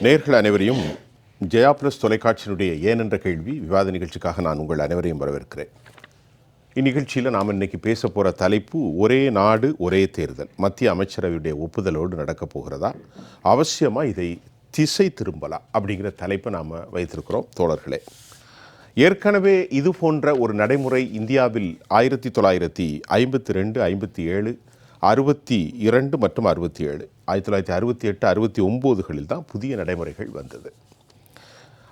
நேயர்கள் அனைவரையும் ஜெயா பிளஸ் தொலைக்காட்சியினுடைய ஏன் என்ற கேள்வி விவாத நிகழ்ச்சிக்காக நான் உங்கள் அனைவரையும் வரவேற்கிறேன். இந்நிகழ்ச்சியில் நாம் இன்னைக்கு பேச போகிற தலைப்பு ஒரே நாடு ஒரே தேர்தல். மத்திய அமைச்சரவையுடைய ஒப்புதலோடு நடக்கப் போகிறதா, அவசியமாக இதை திசை திரும்பலாம் அப்படிங்கிற தலைப்பை நாம் வைத்திருக்கிறோம் தோழர்களே. ஏற்கனவே இது போன்ற ஒரு நடைமுறை இந்தியாவில் 1952, 57, 62 மற்றும் 67, 1968, 69களில் தான் புதிய நடைமுறைகள் வந்தது.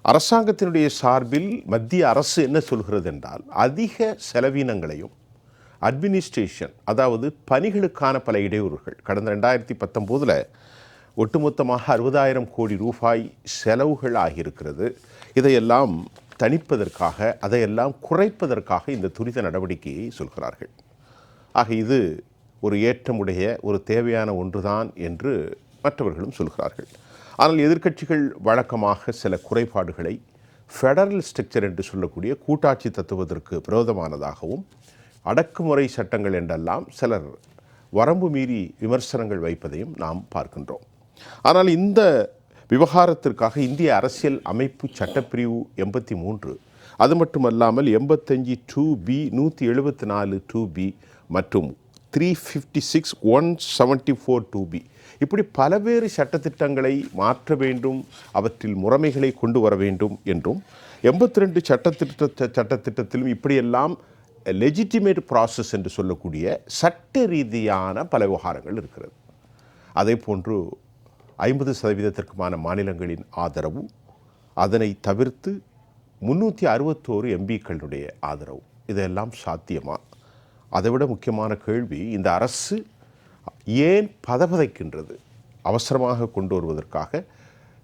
அரசாங்கத்தினுடைய சார்பில் மத்திய அரசு என்ன சொல்கிறது என்றால், அதிக செலவினங்களையும் அட்மினிஸ்ட்ரேஷன், அதாவது பணிகளுக்கான பல இடையூறுகள், கடந்த 2019 ஒட்டுமொத்தமாக 60,000 கோடி ரூபாய் செலவுகள் ஆகியிருக்கிறது. இதையெல்லாம் தணிப்பதற்காக, அதையெல்லாம் குறைப்பதற்காக இந்த துரித நடவடிக்கையை சொல்கிறார்கள். ஆக இது ஒரு ஏற்றமுடைய ஒரு தேவையான ஒன்றுதான் என்று மற்றவர்களும் சொல்கிறார்கள். ஆனால் எதிர்க்கட்சிகள் வழக்கமாக சில குறைபாடுகளை ஃபெடரல் ஸ்ட்ரக்சர் என்று சொல்லக்கூடிய கூட்டாட்சி தத்துவத்திற்கு விரோதமானதாகவும், அடக்குமுறை சட்டங்கள் என்றெல்லாம் சிலர் வரம்பு மீறி விமர்சனங்கள் வைப்பதையும் நாம் பார்க்கின்றோம். ஆனால் இந்த விவகாரத்திற்காக இந்திய அரசியல் அமைப்பு சட்டப்பிரிவு 83, அது மட்டுமல்லாமல் 85 2B, 174 2B மற்றும் 356, 174 2B, இப்படி பல்வேறு சட்டத்திட்டங்களை மாற்ற வேண்டும், அவற்றில் முறைமைகளை கொண்டு வர வேண்டும் என்றும், 82 சட்டத்திட்டத்திலும் இப்படியெல்லாம் லெஜிட்டிமேட் ப்ராசஸ் என்று சொல்லக்கூடிய சட்ட ரீதியான பல விவகாரங்கள் இருக்கிறது. அதே போன்று 50% மாநிலங்களின் ஆதரவு, அதனை தவிர்த்து 361 எம்பிக்களுடைய ஆதரவு, இதெல்லாம் சாத்தியமா? அதைவிட முக்கியமான கேள்வி, இந்த அரசு ஏன் பதபதைக்கின்றது? அவசரமாக கொண்டு வருவதற்காக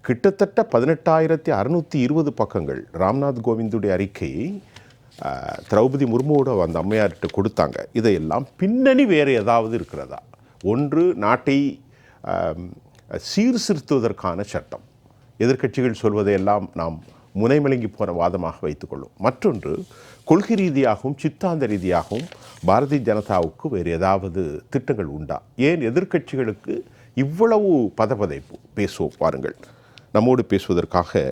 கிட்டத்தட்ட 18,620 பக்கங்கள் ராம்நாத் கோவிந்துடைய அறிக்கையை திரௌபதி முர்முவோட அந்த அம்மையார்கிட்ட கொடுத்தாங்க. இதையெல்லாம் பின்னணி வேறு ஏதாவது இருக்கிறதா? ஒன்று, நாட்டை சீர்திருத்துவதற்கான சட்டம், எதிர்க்கட்சிகள் சொல்வதையெல்லாம் நாம் முனைமலங்கி போன வாதமாக வைத்துக்கொள்ளும். மற்றொன்று, கொள்கை ரீதியாகவும் சித்தாந்த ரீதியாகவும் பாரதிய ஜனதாவுக்கு வேறு ஏதாவது திட்டங்கள் உண்டா? ஏன் எதிர்க்கட்சிகளுக்கு இவ்வளவு பதபதைப்பு? பேசுவோம் பாருங்கள். நம்மோடு பேசுவதற்காக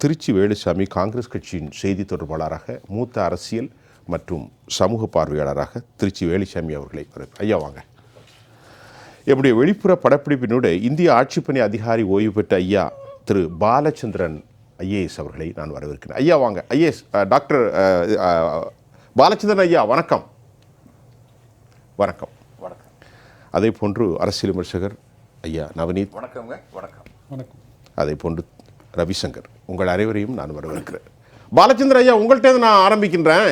திருச்சி வேலுசாமி, காங்கிரஸ் கட்சியின் செய்தி தொடர்பாளராக, மூத்த அரசியல் மற்றும் சமூக பார்வையாளராக திருச்சி வேலுசாமி அவர்களை ஐயா வாங்க. என்னுடைய வெளிப்புற படப்பிடிப்பினுடைய இந்திய ஆட்சிப்பணி அதிகாரி ஓய்வு பெற்ற ஐயா திரு பாலச்சந்திரன் ஐஏஎஸ் அவர்களை நான் வரவேற்கிறேன். ஐயா வாங்க. ஐஏஎஸ் டாக்டர் பாலச்சந்திரன் ஐயா வணக்கம். வணக்கம். வணக்கம். அதே போன்று அரசியல் விமர்சகர் ஐயா நவநீத். வணக்கங்க. வணக்கம். வணக்கம். அதே போன்று ரவிசங்கர், உங்கள் அனைவரையும் நான் வரவேற்கிறேன். பாலச்சந்திரன் ஐயா, உங்கள்கிட்ட நான் ஆரம்பிக்கின்றேன்.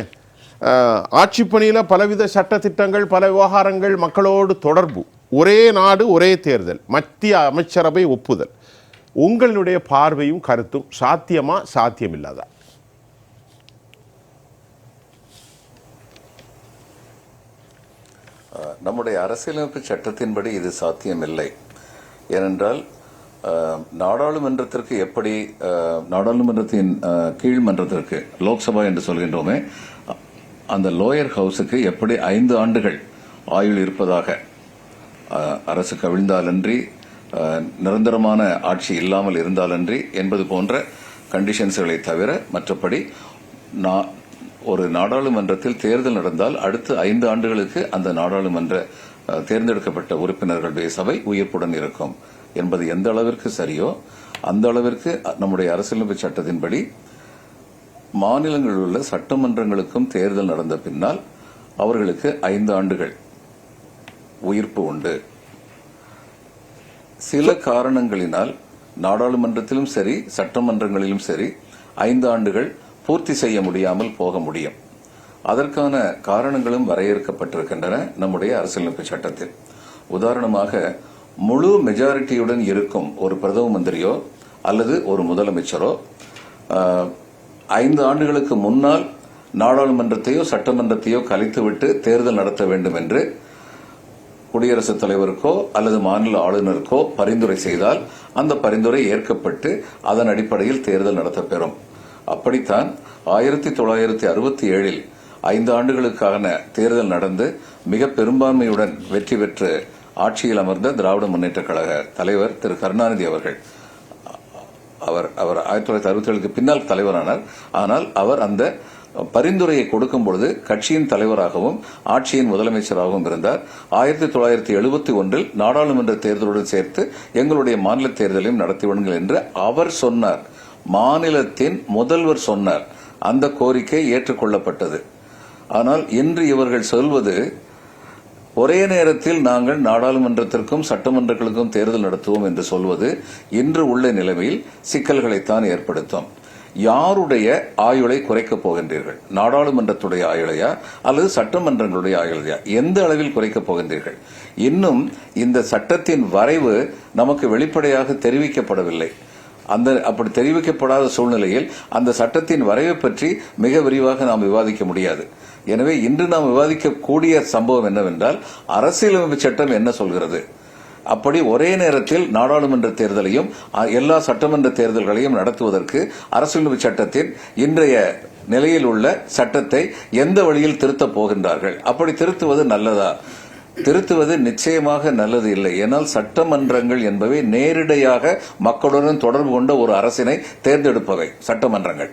ஆட்சிப்பணியில் பலவித சட்டத்திட்டங்கள், பல விவகாரங்கள், மக்களோடு தொடர்பு, ஒரே நாடு ஒரே தேர்தல், மத்திய அமைச்சரவை ஒப்புதல், உங்களுடைய பார்வையும் கருத்தும் சாத்தியமா, சாத்தியமில்லாதா? நம்முடைய அரசியலமைப்பு சட்டத்தின்படி இது சாத்தியமில்லை. ஏனென்றால் நாடாளுமன்றத்திற்கு எப்படி, நாடாளுமன்றத்தின் கீழ்மன்றத்திற்கு, லோக்சபா என்று சொல்கின்றோமே, அந்த லோயர் ஹவுஸுக்கு எப்படி 5 ஆண்டுகள் ஆயுள் இருப்பதாக, அரசு கவிழ்ந்தாலன்றி, நிரந்தரமான ஆட்சி இல்லாமல் இருந்தாலன்றி என்பது போன்ற கண்டிஷன்ஸ்களை தவிர மற்றபடி ஒரு நாடாளுமன்றத்தில் தேர்தல் நடந்தால் அடுத்த 5 ஆண்டுகளுக்கு அந்த நாடாளுமன்ற தேர்ந்தெடுக்கப்பட்ட உறுப்பினர்களுடைய சபை உயிர்ப்புடன் இருக்கும் என்பது எந்த அளவிற்கு சரியோ அந்த அளவிற்கு நம்முடைய அரசியலமைப்பு சட்டத்தின்படி மாநிலங்களில் உள்ள சட்டமன்றங்களுக்கும் தேர்தல் நடந்த பின்னால் அவர்களுக்கு 5 ஆண்டுகள் உயிர்ப்பு உண்டு. சில காரணங்களினால் நாடாளுமன்றத்திலும் சரி சட்டமன்றங்களிலும் சரி 5 ஆண்டுகள் பூர்த்தி செய்ய முடியாமல் போக முடியும். அதற்கான காரணங்களும் வரையறுக்கப்பட்டிருக்கின்றன நம்முடைய அரசியலமைப்பு சட்டத்தில். உதாரணமாக, முழு மெஜாரிட்டியுடன் இருக்கும் ஒரு பிரதம மந்திரியோ அல்லது ஒரு முதலமைச்சரோ 5 ஆண்டுகளுக்கு முன்னால் நாடாளுமன்றத்தையோ சட்டமன்றத்தையோ கலைத்துவிட்டு தேர்தல் நடத்த வேண்டும் என்று குடியரசுத் தலைவருக்கோ அல்லது மாநில ஆளுநருக்கோ பரிந்துரை செய்தால் அந்த பரிந்துரை ஏற்கப்பட்டு அதன் அடிப்படையில் தேர்தல் நடத்தப்பெறும். அப்படித்தான் 1967 5 ஆண்டுகளுக்கான தேர்தல் நடந்து மிக பெரும்பான்மையுடன் வெற்றி பெற்று ஆட்சியில் அமர்ந்த திராவிட முன்னேற்ற கழக தலைவர் திரு கருணாநிதி அவர்கள், அவர் 1967க்கு பின்னால் தலைவரானார். ஆனால் அவர் அந்த பரிந்துரையை கொடுக்கும் பொழுது கட்சியின் தலைவராகவும் ஆட்சியின் முதலமைச்சராகவும் இருந்தார். 1971 நாடாளுமன்ற தேர்தலுடன் சேர்த்து எங்களுடைய மாநில தேர்தலையும் நடத்திவிடுங்கள் என்று அவர் சொன்னார். மாநிலத்தின் முதல்வர் சொன்னார். அந்த கோரிக்கை ஏற்றுக்கொள்ளப்பட்டது. ஆனால் இன்று இவர்கள் சொல்வது ஒரே நேரத்தில் நாங்கள் நாடாளுமன்றத்திற்கும் சட்டமன்றங்களுக்கும் தேர்தல் நடத்துவோம் என்று சொல்வது இன்று உள்ள நிலைமையில் சிக்கல்களைத்தான் ஏற்படுத்தும். யாருடைய ஆயுளை குறைக்கப் போகின்றீர்கள்? நாடாளுமன்றத்துடைய ஆயுளையா அல்லது சட்டமன்றங்களுடைய ஆயுளையா? எந்த அளவில் குறைக்கப் போகின்றீர்கள்? இன்னும் இந்த சட்டத்தின் வரைவு நமக்கு வெளிப்படையாக தெரிவிக்கப்படவில்லை. அப்படி தெரிவிக்கப்படாத சூழ்நிலையில் அந்த சட்டத்தின் வரைவை பற்றி மிக விரிவாக நாம் விவாதிக்க முடியாது. எனவே இன்று நாம் விவாதிக்கக்கூடிய சம்பவம் என்னவென்றால், அரசியலமைப்பு சட்டம் என்ன சொல்கிறது? அப்படி ஒரே நேரத்தில் நாடாளுமன்ற தேர்தலையும் எல்லா சட்டமன்ற தேர்தல்களையும் நடத்துவதற்கு அரசியலமைப்பு சட்டத்தின் இன்றைய நிலையில் உள்ள சட்டத்தை எந்த வழியில் திருத்தப் போகின்றார்கள்? அப்படி திருத்துவது நல்லதா? திருத்துவது நிச்சயமாக நல்லது இல்லை. ஏனால் சட்டமன்றங்கள் என்பவை நேரடியாக மக்களுடன் தொடர்பு கொண்ட ஒரு அரசினை தேர்ந்தெடுப்பவை சட்டமன்றங்கள்.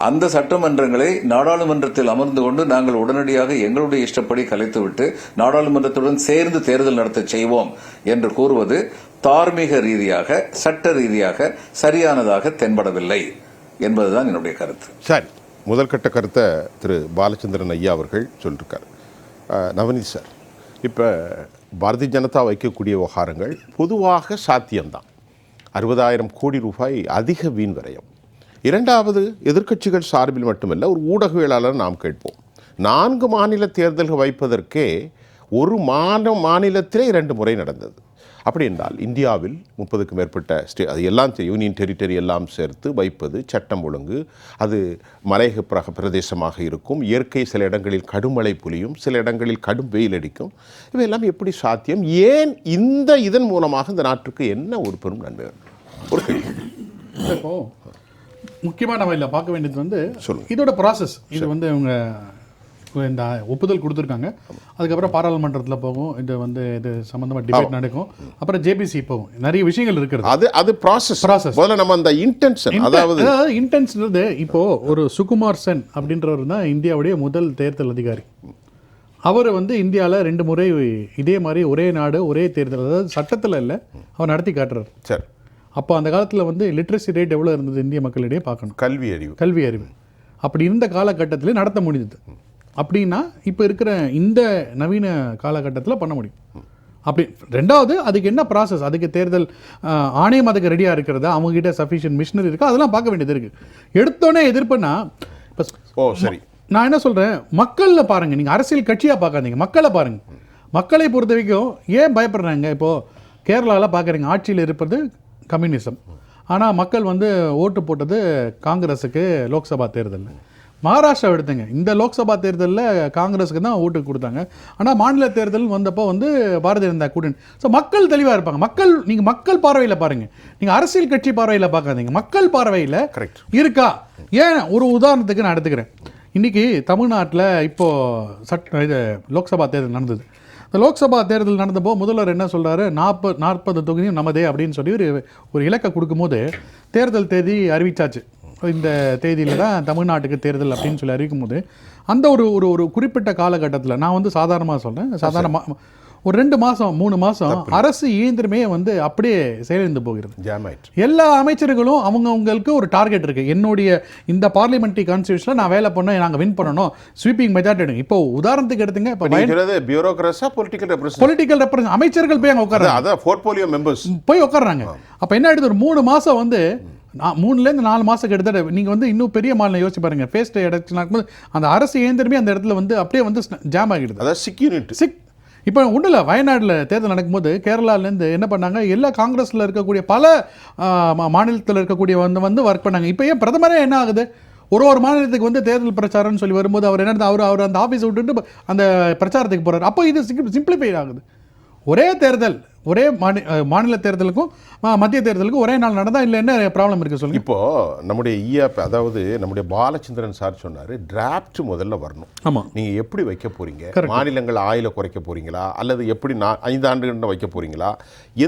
அந்த சட்டமன்றங்களை நாடாளுமன்றத்தில் அமர்ந்து கொண்டு நாங்கள் உடனடியாக எங்களுடைய இஷ்டப்படி கலைத்துவிட்டு நாடாளுமன்றத்துடன் சேர்ந்து தேர்தல் நடத்த செய்வோம் என்று கூறுவது தார்மீக ரீதியாக சட்ட ரீதியாக சரியானதாக தென்படவில்லை என்பதுதான் என்னுடைய கருத்து. சரி, முதல் கட்ட கருத்தை திரு பாலச்சந்திரன் ஐயா அவர்கள் சொல்லியிருக்கார். நவநீத் சார், இப்போ பாரதிய ஜனதா வைக்கக்கூடிய விவகாரங்கள் பொதுவாக சாத்தியம்தான். 60,000 கோடி ரூபாய் அதிக வீண் விரயம். இரண்டாவது, எதிர்க்கட்சிகள் சார்பில் மட்டுமல்ல, ஒரு ஊடகவியலாளர் நாம் கேட்போம். 4 மாநில தேர்தல்கள் வைப்பதற்கே ஒரு மாநிலத்திலே 2 முறை நடந்தது. அப்படி என்றால் இந்தியாவில் 30க்கும் மேற்பட்ட அது எல்லாம் யூனியன் டெரிட்டரி எல்லாம் சேர்த்து வைப்பது, சட்டம் ஒழுங்கு, அது மலையக பிரதேசமாக இருக்கும், இயற்கை சில இடங்களில் கடும் மழை பொழியும், சில இடங்களில் கடும் வெயில் அடிக்கும். இவையெல்லாம் எப்படி சாத்தியம்? ஏன் இதன் மூலமாக இந்த நாட்டுக்கு என்ன ஒரு பெரும் நன்மை? ஒரு கேள்வி. இப்போ முக்கியமாக நம்ம இதில் பார்க்க வேண்டியது வந்து இதோட ப்ராசஸ். இது வந்து இவங்க இந்த ஒப்புதல் கொடுத்துருக்காங்க. அதுக்கப்புறம் பாராளுமன்றத்தில் போகும். இது சம்மந்தமாக டிபேட் நடக்கும். அப்புறம் ஜேபிசி போகும். நிறைய விஷயங்கள் இருக்கிறது. அது ப்ராசஸ். முதல்ல நம்ம அந்த இன்டென்ஷன், அதாவது இன்டென்ஷன். இப்போது ஒரு சுகுமார் சென் அப்படின்றவர் தான் இந்தியாவுடைய முதல் தேர்தல் அதிகாரி. அவர் இந்தியாவில் 2 முறை இதே மாதிரி ஒரே நாடு ஒரே தேர்தல், அதாவது சட்டத்தில் இல்லை, அவர் நடத்தி காட்டுறாரு. சரி, அப்போ அந்த காலத்தில் லிட்ரஸி ரேட் எவ்வளோ இருந்தது இந்திய மக்களிடையே பார்க்கணும். கல்வி அறிவு அப்படி இருந்த காலகட்டத்தில் நடத்த முடியுது. அப்படின்னா இப்போ இருக்கிற இந்த நவீன காலகட்டத்தில் பண்ண முடியும். அப்படி ரெண்டாவது, அதுக்கு என்ன ப்ராசஸ்? அதுக்கு தேர்தல் ஆணையம் அதுக்கு ரெடியாக இருக்கிறதா? அவங்ககிட்ட சஃபிஷியன்ட் மிஷினரி இருக்கா? அதெல்லாம் பார்க்க வேண்டியது இருக்குது. எடுத்தோடனே எதிர்ப்புன்னா இப்போ சரி, நான் என்ன சொல்கிறேன், மக்களில் பாருங்கள். நீங்கள் அரசியல் கட்சியாக பார்க்காதீங்க, மக்களை பாருங்கள். மக்களை பொறுத்த வரைக்கும் ஏன் பயப்படுறாங்க? இப்போது கேரளாவில் பார்க்குறீங்க, ஆட்சியில் இருப்பது கம்யூனிசம். ஆனால் மக்கள் ஓட்டு போட்டது காங்கிரஸுக்கு லோக்சபா தேர்தலில். மகாராஷ்டிரா எடுத்துங்க, இந்த லோக்சபா தேர்தலில் காங்கிரஸுக்கு தான் ஓட்டு கொடுத்தாங்க. ஆனால் மாநில தேர்தல் வந்தப்போ பாரதிய ஜனதா கூட்டணி. ஸோ மக்கள் தெளிவாக இருப்பாங்க. நீங்கள் மக்கள் பார்வையில் பாருங்கள், நீங்கள் அரசியல் கட்சி பார்வையில் பார்க்காதீங்க, மக்கள் பார்வையில் இருக்கா. ஏன் ஒரு உதாரணத்துக்கு நான் எடுத்துக்கிறேன். இன்றைக்கி தமிழ்நாட்டில் இப்போது இது லோக்சபா தேர்தல் நடந்தது. இந்த லோக்சபா தேர்தல் நடந்தப்போ முதல்வர் என்ன சொல்கிறாரு, 40 தொகுதியும் நமதே அப்படின்னு சொல்லி ஒரு இலக்கை கொடுக்கும்போது தேர்தல் தேதி அறிவிச்சாச்சு. இந்த தேதியில் தான் தமிழ்நாட்டுக்கு தேர்தல் அப்படின்னு சொல்லி அறிவிக்கும் போது அந்த ஒரு குறிப்பிட்ட காலகட்டத்தில் நான் சாதாரணமாக சொல்கிறேன், ஒரு 2 மாதம் 3 மாதம் அரசு இயந்திரமே அப்படியே செயலிழந்து போகிறது. எல்லா அமைச்சர்களும் அவங்களுக்கு ஒரு டார்கெட் இருக்குது. என்னுடைய இந்த பார்லிமெண்ட்ரி கான்ஸ்டியூஷனில் நான் வேலை பண்ண, நாங்கள் வின் பண்ணணும், ஸ்வீப்பிங் மெஜாரிட்டி. இப்போ உதாரணத்துக்கு எடுத்துங்க, இப்போ பொலிட்டிக்கல் ரெப்ரசன்ட் அமைச்சர்கள் போய் அங்கே உட்கார்றாங்க, போய் உட்கார்றாங்க. அப்போ என்ன ஆயிடுது, ஒரு 3 மாதம் 3லேருந்து 4 மாதம் கிட்டத்தட்ட நீங்கள் இன்னும் பெரிய மாநிலம் யோசிச்சு பாருங்க. ஃபேஸ்ட் எலெக்ஷன் ஆகும்போது அந்த அரசு இயந்திரமே அந்த இடத்துல அப்படியே ஜாம் ஆகிடுது. அதாவது இப்போ ஒன்றும் இல்லை, வயநாட்டில் தேர்தல் நடக்கும்போது கேரளாவிலேருந்து என்ன பண்ணாங்க, எல்லா காங்கிரஸில் இருக்கக்கூடிய பல மாநிலத்தில் இருக்கக்கூடிய ஒர்க் பண்ணாங்க. இப்போ ஏன் பிரதமரே என்ன ஆகுது, ஒரு மாநிலத்துக்கு தேர்தல் பிரச்சாரம்னு சொல்லி வரும்போது அவர் என்ன, அவர் அந்த ஆஃபீஸை விட்டுட்டு அந்த பிரச்சாரத்துக்கு போகிறார். அப்போ இது சிம்பிளிஃபை ஆகுது. ஒரே தேர்தல் ஒரே மாநில தேர்தலுக்கும் மத்திய தேர்தலுக்கும் ஒரே நாள் நடந்தா இல்லை என்ன ப்ராப்ளம் இருக்கு சொல்லுங்க. இப்போ நம்முடைய அதாவது நம்முடைய பாலச்சந்திரன் சார் சொன்னாரு, டிராப்ட் முதல்ல வரணும். ஆமா, நீங்க எப்படி வைக்க போறீங்க, மாநிலங்கள் ஆயில குறைக்க போறீங்களா அல்லது எப்படி 5 ஆண்டுகள் வைக்க போறீங்களா,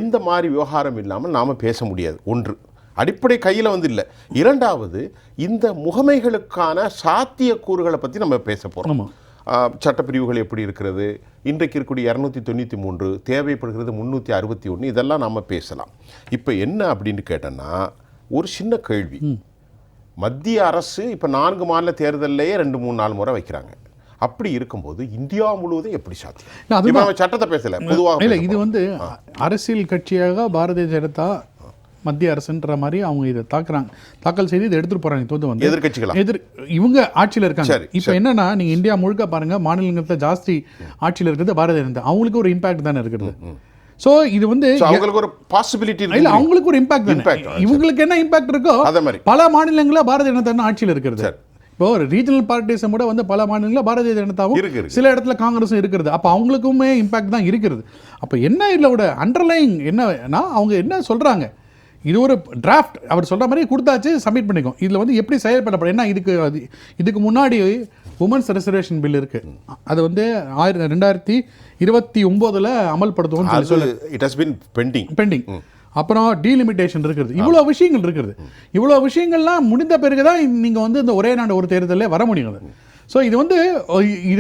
எந்த மாதிரி விவகாரம் இல்லாமல் நாம பேச முடியாது. ஒன்று, அடிப்படை கையில் வந்து இல்லை. இரண்டாவது, இந்த முகமைகளுக்கான சாத்தியக்கூறுகளை பற்றி நம்ம பேச போகிறோம். சட்டப்பிரிவுகள் எப்படி இருக்கிறது, இன்றைக்கு இருக்கக்கூடிய 293, தேவைப்படுகிறது 361, இதெல்லாம் நம்ம பேசலாம். இப்போ என்ன அப்படின்னு கேட்டோன்னா, ஒரு சின்ன கேள்வி. மத்திய அரசு இப்போ 4 மாநில தேர்தலையே 2-3-4 முறை வைக்கிறாங்க. அப்படி இருக்கும்போது இந்தியா முழுவதும் எப்படி சாத்தியம்? சட்டத்தை பேசல, பொதுவாக இல்லை. இது வந்து அரசியல் கட்சியாக பாரதிய ஜனதா மத்திய அரசுன்ற மாதிரி அவங்க இதை தாக்கல் செய்து இதை எடுத்துட்டு போறாங்க. தோது வந்து எதிர்கட்சிகளா இவங்க ஆட்சியில் இருக்காங்க. இப்போ என்னன்னா, நீங்க இந்தியா முழுக்க பாருங்க, மாநிலங்களில் ஜாஸ்தி ஆட்சியில் இருக்கிறது பாரதிய ஜனதா. அவங்களுக்கு ஒரு இம்பாக்ட் தானே இருக்கிறது. சோ இது வந்து அவங்களுக்கு ஒரு பாசிபிலிட்டி இல்ல, அவங்களுக்கு ஒரு இம்பாக்ட் தானே. இவங்களுக்கு என்ன இம்பாக்ட் இருக்கோ பல மாநிலங்களில் பாரதிய ஜனதா ஆட்சியில் இருக்கிறது. இப்போ ஒரு ரீஜனல் பார்ட்டிஸும் கூட வந்து பல மாநிலங்களில் பாரதிய ஜனதாவும் சில இடத்துல காங்கிரஸும் இருக்கிறது. அப்போ அவங்களுக்குமே இம்பாக்ட் தான் இருக்கிறது. அப்போ என்ன இதோட அண்டர்லைங் என்னன்னா, அவங்க என்ன சொல்றாங்க, இது ஒரு டிராஃப்ட் அவர் சொல்ற மாதிரி கொடுத்தாச்சு, சப்மிட் பண்ணிக்கும். இதுல வந்து எப்படி செயல்படப்படும், ஏன்னா இதுக்கு முன்னாடி உமன்ஸ் ரிசர்வேஷன் பில் இருக்கு. அது வந்து 2029 அமல்படுத்துவோம் பெண்டிங். அப்புறம் டீலிமிட்டேஷன் இருக்குது. இவ்வளோ விஷயங்கள் இருக்குது. இவ்வளோ விஷயங்கள்லாம் முடிந்த பிறகுதான் நீங்க வந்து இந்த ஒரே நாடு ஒரு தேர்தலே வர முடியும். ஸோ இது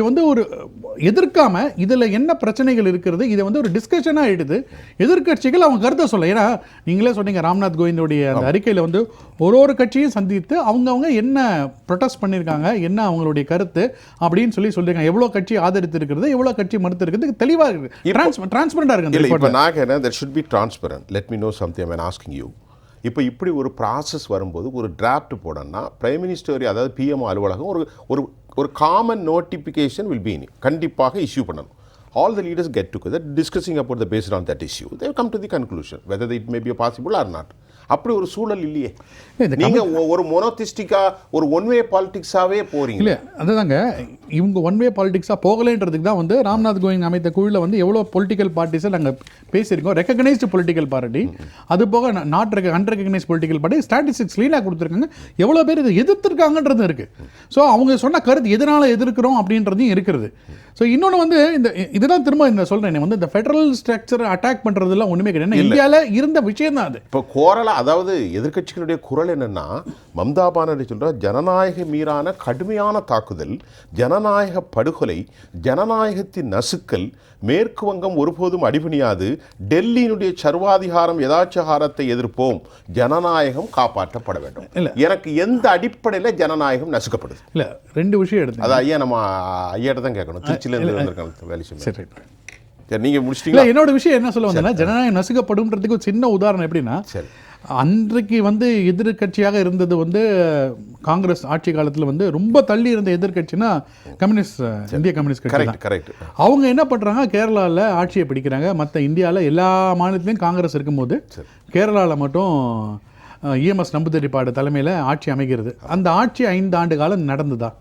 வந்து ஒரு எதிர்க்காம இதில் என்ன பிரச்சனைகள் இருக்கிறது, இதை வந்து ஒரு டிஸ்கஷனாக எடுத்து எதிர்கட்சிகள் அவங்க கருத்தை சொல்ல. ஏன்னா நீங்களே சொன்னீங்க, ராம்நாத் கோவிந்தோடைய அந்த அறிக்கையில் வந்து ஒரு கட்சியும் சந்தித்து அவங்கவுங்க என்ன ப்ரொடெஸ்ட் பண்ணியிருக்காங்க, என்ன அவங்களுடைய கருத்து அப்படின்னு சொல்லியிருக்காங்க. எவ்வளோ கட்சி ஆதரித்து இருக்கிறது, எவ்வளோ கட்சி மறுத்து இருக்கிறது தெளிவாக இருக்குது, டிரான்ஸ்பரண்டாக இருக்குது. இப்போ நான் கேட்டேன், there should be transparent. Let me know something I'm asking you. இப்போ இப்படி ஒரு ப்ராசஸ் வரும்போது ஒரு டிராஃப்ட் போடணும்னா பிரைம் மினிஸ்டர், அதாவது பிஎம் அலுவலகம் ஒரு காமன் நோட்டிஃபிகேஷன் வில் பி கண்டிப்பாக இஷ்யூ பண்ணணும். All the leaders get together discussing about the based on that issue. They come to the conclusion whether it may be possible or not. அப்படி ஒரு சூழல் இல்லையே. நீங்க ஒரு மோனோதிஸ்டிக்கா ஒரு ஒன் வே பாலிடிக்ஸாவே போறீங்க. இல்ல, அதுதாங்க, இவங்க ஒன் வே பாலிடிக்ஸா போகலைன்றதுக்கு தான் வந்து ராம்நாத் கோவிந்த் அமைத்த குழுவில் வந்து எவ்வளோ பொலிட்டிக்கல் பார்ட்டிஸை நாங்கள் பேசியிருக்கோம். ரெகக்னைஸ்டு பொலிட்டிக்கல் பார்ட்டி, அது போக நாட் அன்ரெகக்னைஸ்ட் பொலிட்டிக்கல் பார்ட்டி, ஸ்டாட்டிஸ்டிக்ஸ் லீனாக கொடுத்துருக்காங்க. எவ்வளோ பேர் இதை எதிர்த்துருக்காங்கன்றது இருக்கு. ஸோ அவங்க சொன்ன கருத்து எதனால எதிர்க்கிறோம் அப்படின்றதையும் இருக்கிறது. ஸோ இன்னொன்று வந்து இதுதான் திரும்ப இந்த சொல்கிறேன் வந்து, இந்த ஃபெடரல் ஸ்ட்ரக்சரை அட்டாக் பண்ணுறதுலாம் ஒன்றுமே கிடையாது. இந்தியாவில் இருந்த விஷயம் தான் அது. இப்போ கோரலா, அதாவது எதிர்கட்சிகளுடைய குரல் என்னன்னா, மம்தா பானர்ஜி சொல்ற ஜனநாயக மீறான கடுமையான தாக்குதல், ஜனநாயக படுகொலை, ஜனநாயகத்தின் நசுக்கல், மேற்கு வங்கம் ஒருபோதும் அடிபணியாது, டெல்லியினுடைய சர்வாதிகாரம் யதாச்சாரத்தை எதிர்ப்போம், ஜனநாயகம் காப்பாற்றப்பட வேண்டும். இல்ல, எனக்கு எந்த அடிப்படையில் ஜனநாயகம் நசுக்கப்படுது? இல்ல, 2 விஷயம் எடுத்து அது ஐயா நம்ம ஐயாட்ட தான் கேட்கணும். திருச்சியில இருந்து வந்திருக்காங்க வேலை செய்ய. சரி, நீங்க முடிச்சிட்டீங்களா? என்னோட விஷயம் என்ன சொல்ல வந்தேன்னா, ஜனநாயகம் நசுக்கப்படும்ன்றதுக்கு ஒரு சின்ன உதாரணம் எப்படின்னா, அன்றைக்கு வந்து எதிர்கட்சியாக இருந்தது வந்து காங்கிரஸ் ஆட்சி காலத்தில் வந்து ரொம்ப தள்ளி இருந்த எதிர்கட்சினா கம்யூனிஸ்ட், இந்திய கம்யூனிஸ்ட் கட்சி. அவங்க என்ன பண்றாங்க, கேரளாவில் ஆட்சியை பிடிக்கிறாங்க. மற்ற இந்தியாவில் எல்லா மாநிலத்திலையும் காங்கிரஸ் இருக்கும்போது கேரளாவில் மட்டும் இஎம்எஸ் நம்பூதிரிப்பாடு தலைமையில் ஆட்சி அமைகிறது. அந்த ஆட்சி 5 ஆண்டு காலம் நடந்துதா?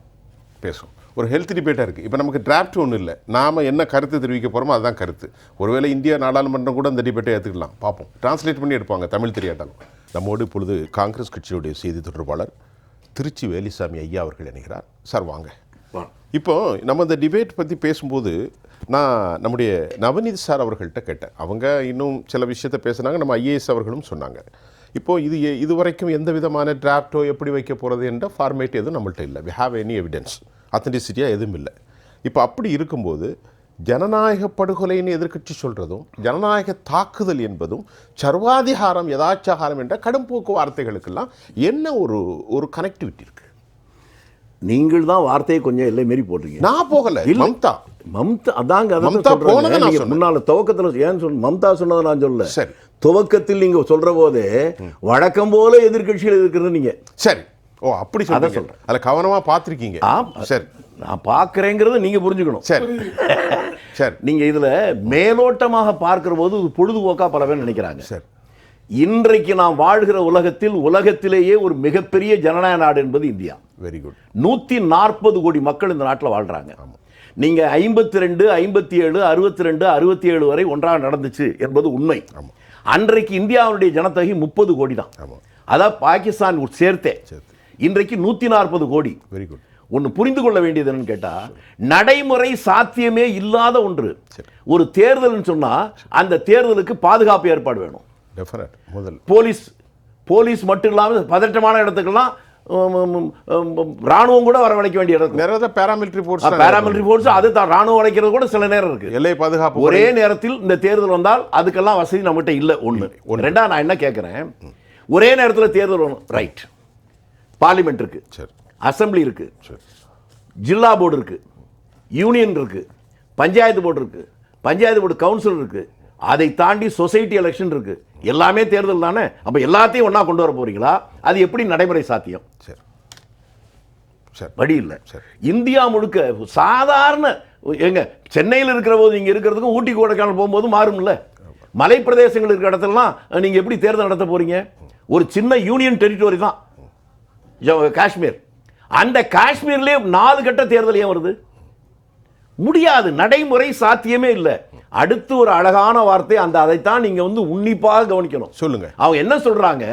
பேசும். ஒரு ஹெல்த் டிபேட்டாக இருக்குது. இப்போ நமக்கு டிராஃப்ட் ஒன்றும் இல்லை, நாம் என்ன கருத்து தெரிவிக்க போகிறோமோ அதுதான் கருத்து. ஒருவேளை இந்திய நாடாளுமன்றம் கூட அந்த டிபேட்டை ஏற்றுக்கலாம், பார்ப்போம். டிரான்ஸ்லேட் பண்ணி எடுப்பாங்க, தமிழ் தெரியாட்டாலும். நம்மோடு இப்பொழுது காங்கிரஸ் கட்சியுடைய செய்தி தொடர்பாளர் திருச்சி வேலுசாமி ஐயா அவர்கள் இணைகிறார். சார் வாங்க. இப்போ நம்ம இந்த டிபேட் பற்றி பேசும்போது நான் நம்முடைய நவநீத் சார் அவர்கள்ட்ட கேட்டேன். அவங்க இன்னும் சில விஷயத்தை பேசுனாங்க, நம்ம ஐஏஎஸ் அவர்களும் சொன்னாங்க. இப்போது இதுவரைக்கும் எந்த விதமான டிராஃப்டோ எப்படி வைக்க போகிறது என்ற ஃபார்மேட் எதுவும் நம்மள்ட்ட இல்லை. வி ஹாவ் எனி எவிடன்ஸ், அத்தன்டிசிட்டியாக எதுவும் இல்லை. இப்போ அப்படி இருக்கும்போது ஜனநாயக படுகொலைன்னு எதிர்கட்சி சொல்கிறதும், ஜனநாயக தாக்குதல் என்பதும், சர்வாதிகாரம் யதாச்சாரம் என்ற கடும் போக்கு வார்த்தைகளுக்கெல்லாம் என்ன ஒரு கனெக்டிவிட்டி இருக்குது? நீங்கள் தான் வார்த்தையை கொஞ்சம் எல்லை மாரி போட்டிருக்கீங்க. நான் போகலை, மம்தா அதாங்க. முன்னால துவக்கத்தில் ஏன் மம்தா சொன்னதை நான் சொல்லல. சரி, துவக்கத்தில் நீங்க சொல்ற போதே வழக்கம் போல எதிர்கட்சிகள் இருக்கிறது நீங்க. சரி, ஓ அப்படி சொல்றேன், அதுல கவனமா பார்த்திருக்கீங்க. சரி, நான் பார்க்கிறேங்கிறத நீங்க புரிஞ்சுக்கணும். சரி சரி, நீங்க இதுல மேலோட்டமாக பார்க்கிற போது பொழுதுபோக்கா பல பேர் நினைக்கிறாங்க. சரி, இன்றைக்கு நாம் வாழ்கிற உலகத்திலேயே ஒரு மிகப்பெரிய ஜனநாயக நாடு என்பது இந்தியா. Very good. 140 கோடி மக்கள் இந்த நாட்டில் வாழ்றாங்க. நீங்க 52, 57, 62, 67 வரை ஒன்றாக நடந்துச்சு என்பது உண்மை. அன்றைக்கு இந்தியாவுடைய ஜனத்தொகை 30 கோடி தான். அதாவது பாகிஸ்தான் சேர்த்தே இன்றைக்கு 140 கோடி. Very good. ஒன்று புரிந்து கொள்ள வேண்டியது என்னன்னு கேட்டா, நடைமுறை சாத்தியமே இல்லாத ஒன்று. ஒரு தேர்தல் சொன்னா அந்த தேர்தலுக்கு பாதுகாப்பு ஏற்பாடு வேணும். முதல் போலீஸ் மட்டும் இல்லாமல் பதற்றமான இடத்துக்கெல்லாம் ராணுவம் கூட வரவழைக்க வேண்டிய இடத்துக்கு பாராமிலிட்டரி போர்ஸ் அது தான் ராணுவம் வளைக்கிறது கூட சில நேரம் இருக்கு. எல்லை பாதுகாப்பு ஒரே நேரத்தில் இந்த தேர்தல் வந்தால் அதுக்கெல்லாம் வசதி நம்மகிட்ட இல்லை. ஒன்று. ரெண்டா, நான் என்ன கேட்கிறேன், ஒரே நேரத்தில் தேர்தல் வரும். ரைட். பார்லிமெண்ட் இருக்கு, அசம்பிளி இருக்கு, ஜில்லா போர்டு இருக்கு, யூனியன் இருக்கு, பஞ்சாயத்து போர்டு இருக்கு, பஞ்சாயத்து போர்டு கவுன்சில் இருக்கு, அதை தாண்டி சொசைட்டி எலெக்ஷன் இருக்கு. எல்லாமே தேர்தல் தானே. அப்ப எல்லாத்தையும் ஒண்ணா கொண்டு வர போறீங்களா? அது எப்படி நடைமுறை சாத்தியம்? வழி இல்லை. இந்தியா முழுக்க சாதாரண எங்க சென்னையில் இருக்கிற போது இங்க இருக்கிறதுக்கும் ஊட்டி கொடைக்கானல் போகும்போது மாறும்ல. மலை பிரதேசங்கள் இருக்கிற இடத்துலலாம் நீங்க எப்படி தேர்தல் நடத்த போறீங்க? ஒரு சின்ன யூனியன் டெரிட்டரி தான் காஷ்மீர். அந்த காஷ்மீர்லேயே 4 கட்ட தேர்தல் ஏன் வருது? முடியாது. நடைமுறை சாத்தியமே இல்லை. அடுத்து ஒரு அழகான வார்த்தை, அதைத்தான் நீங்க உன்னிப்பாக கவனிக்கணும். சொல்லுங்க. அவங்க என்ன சொல்றாங்க?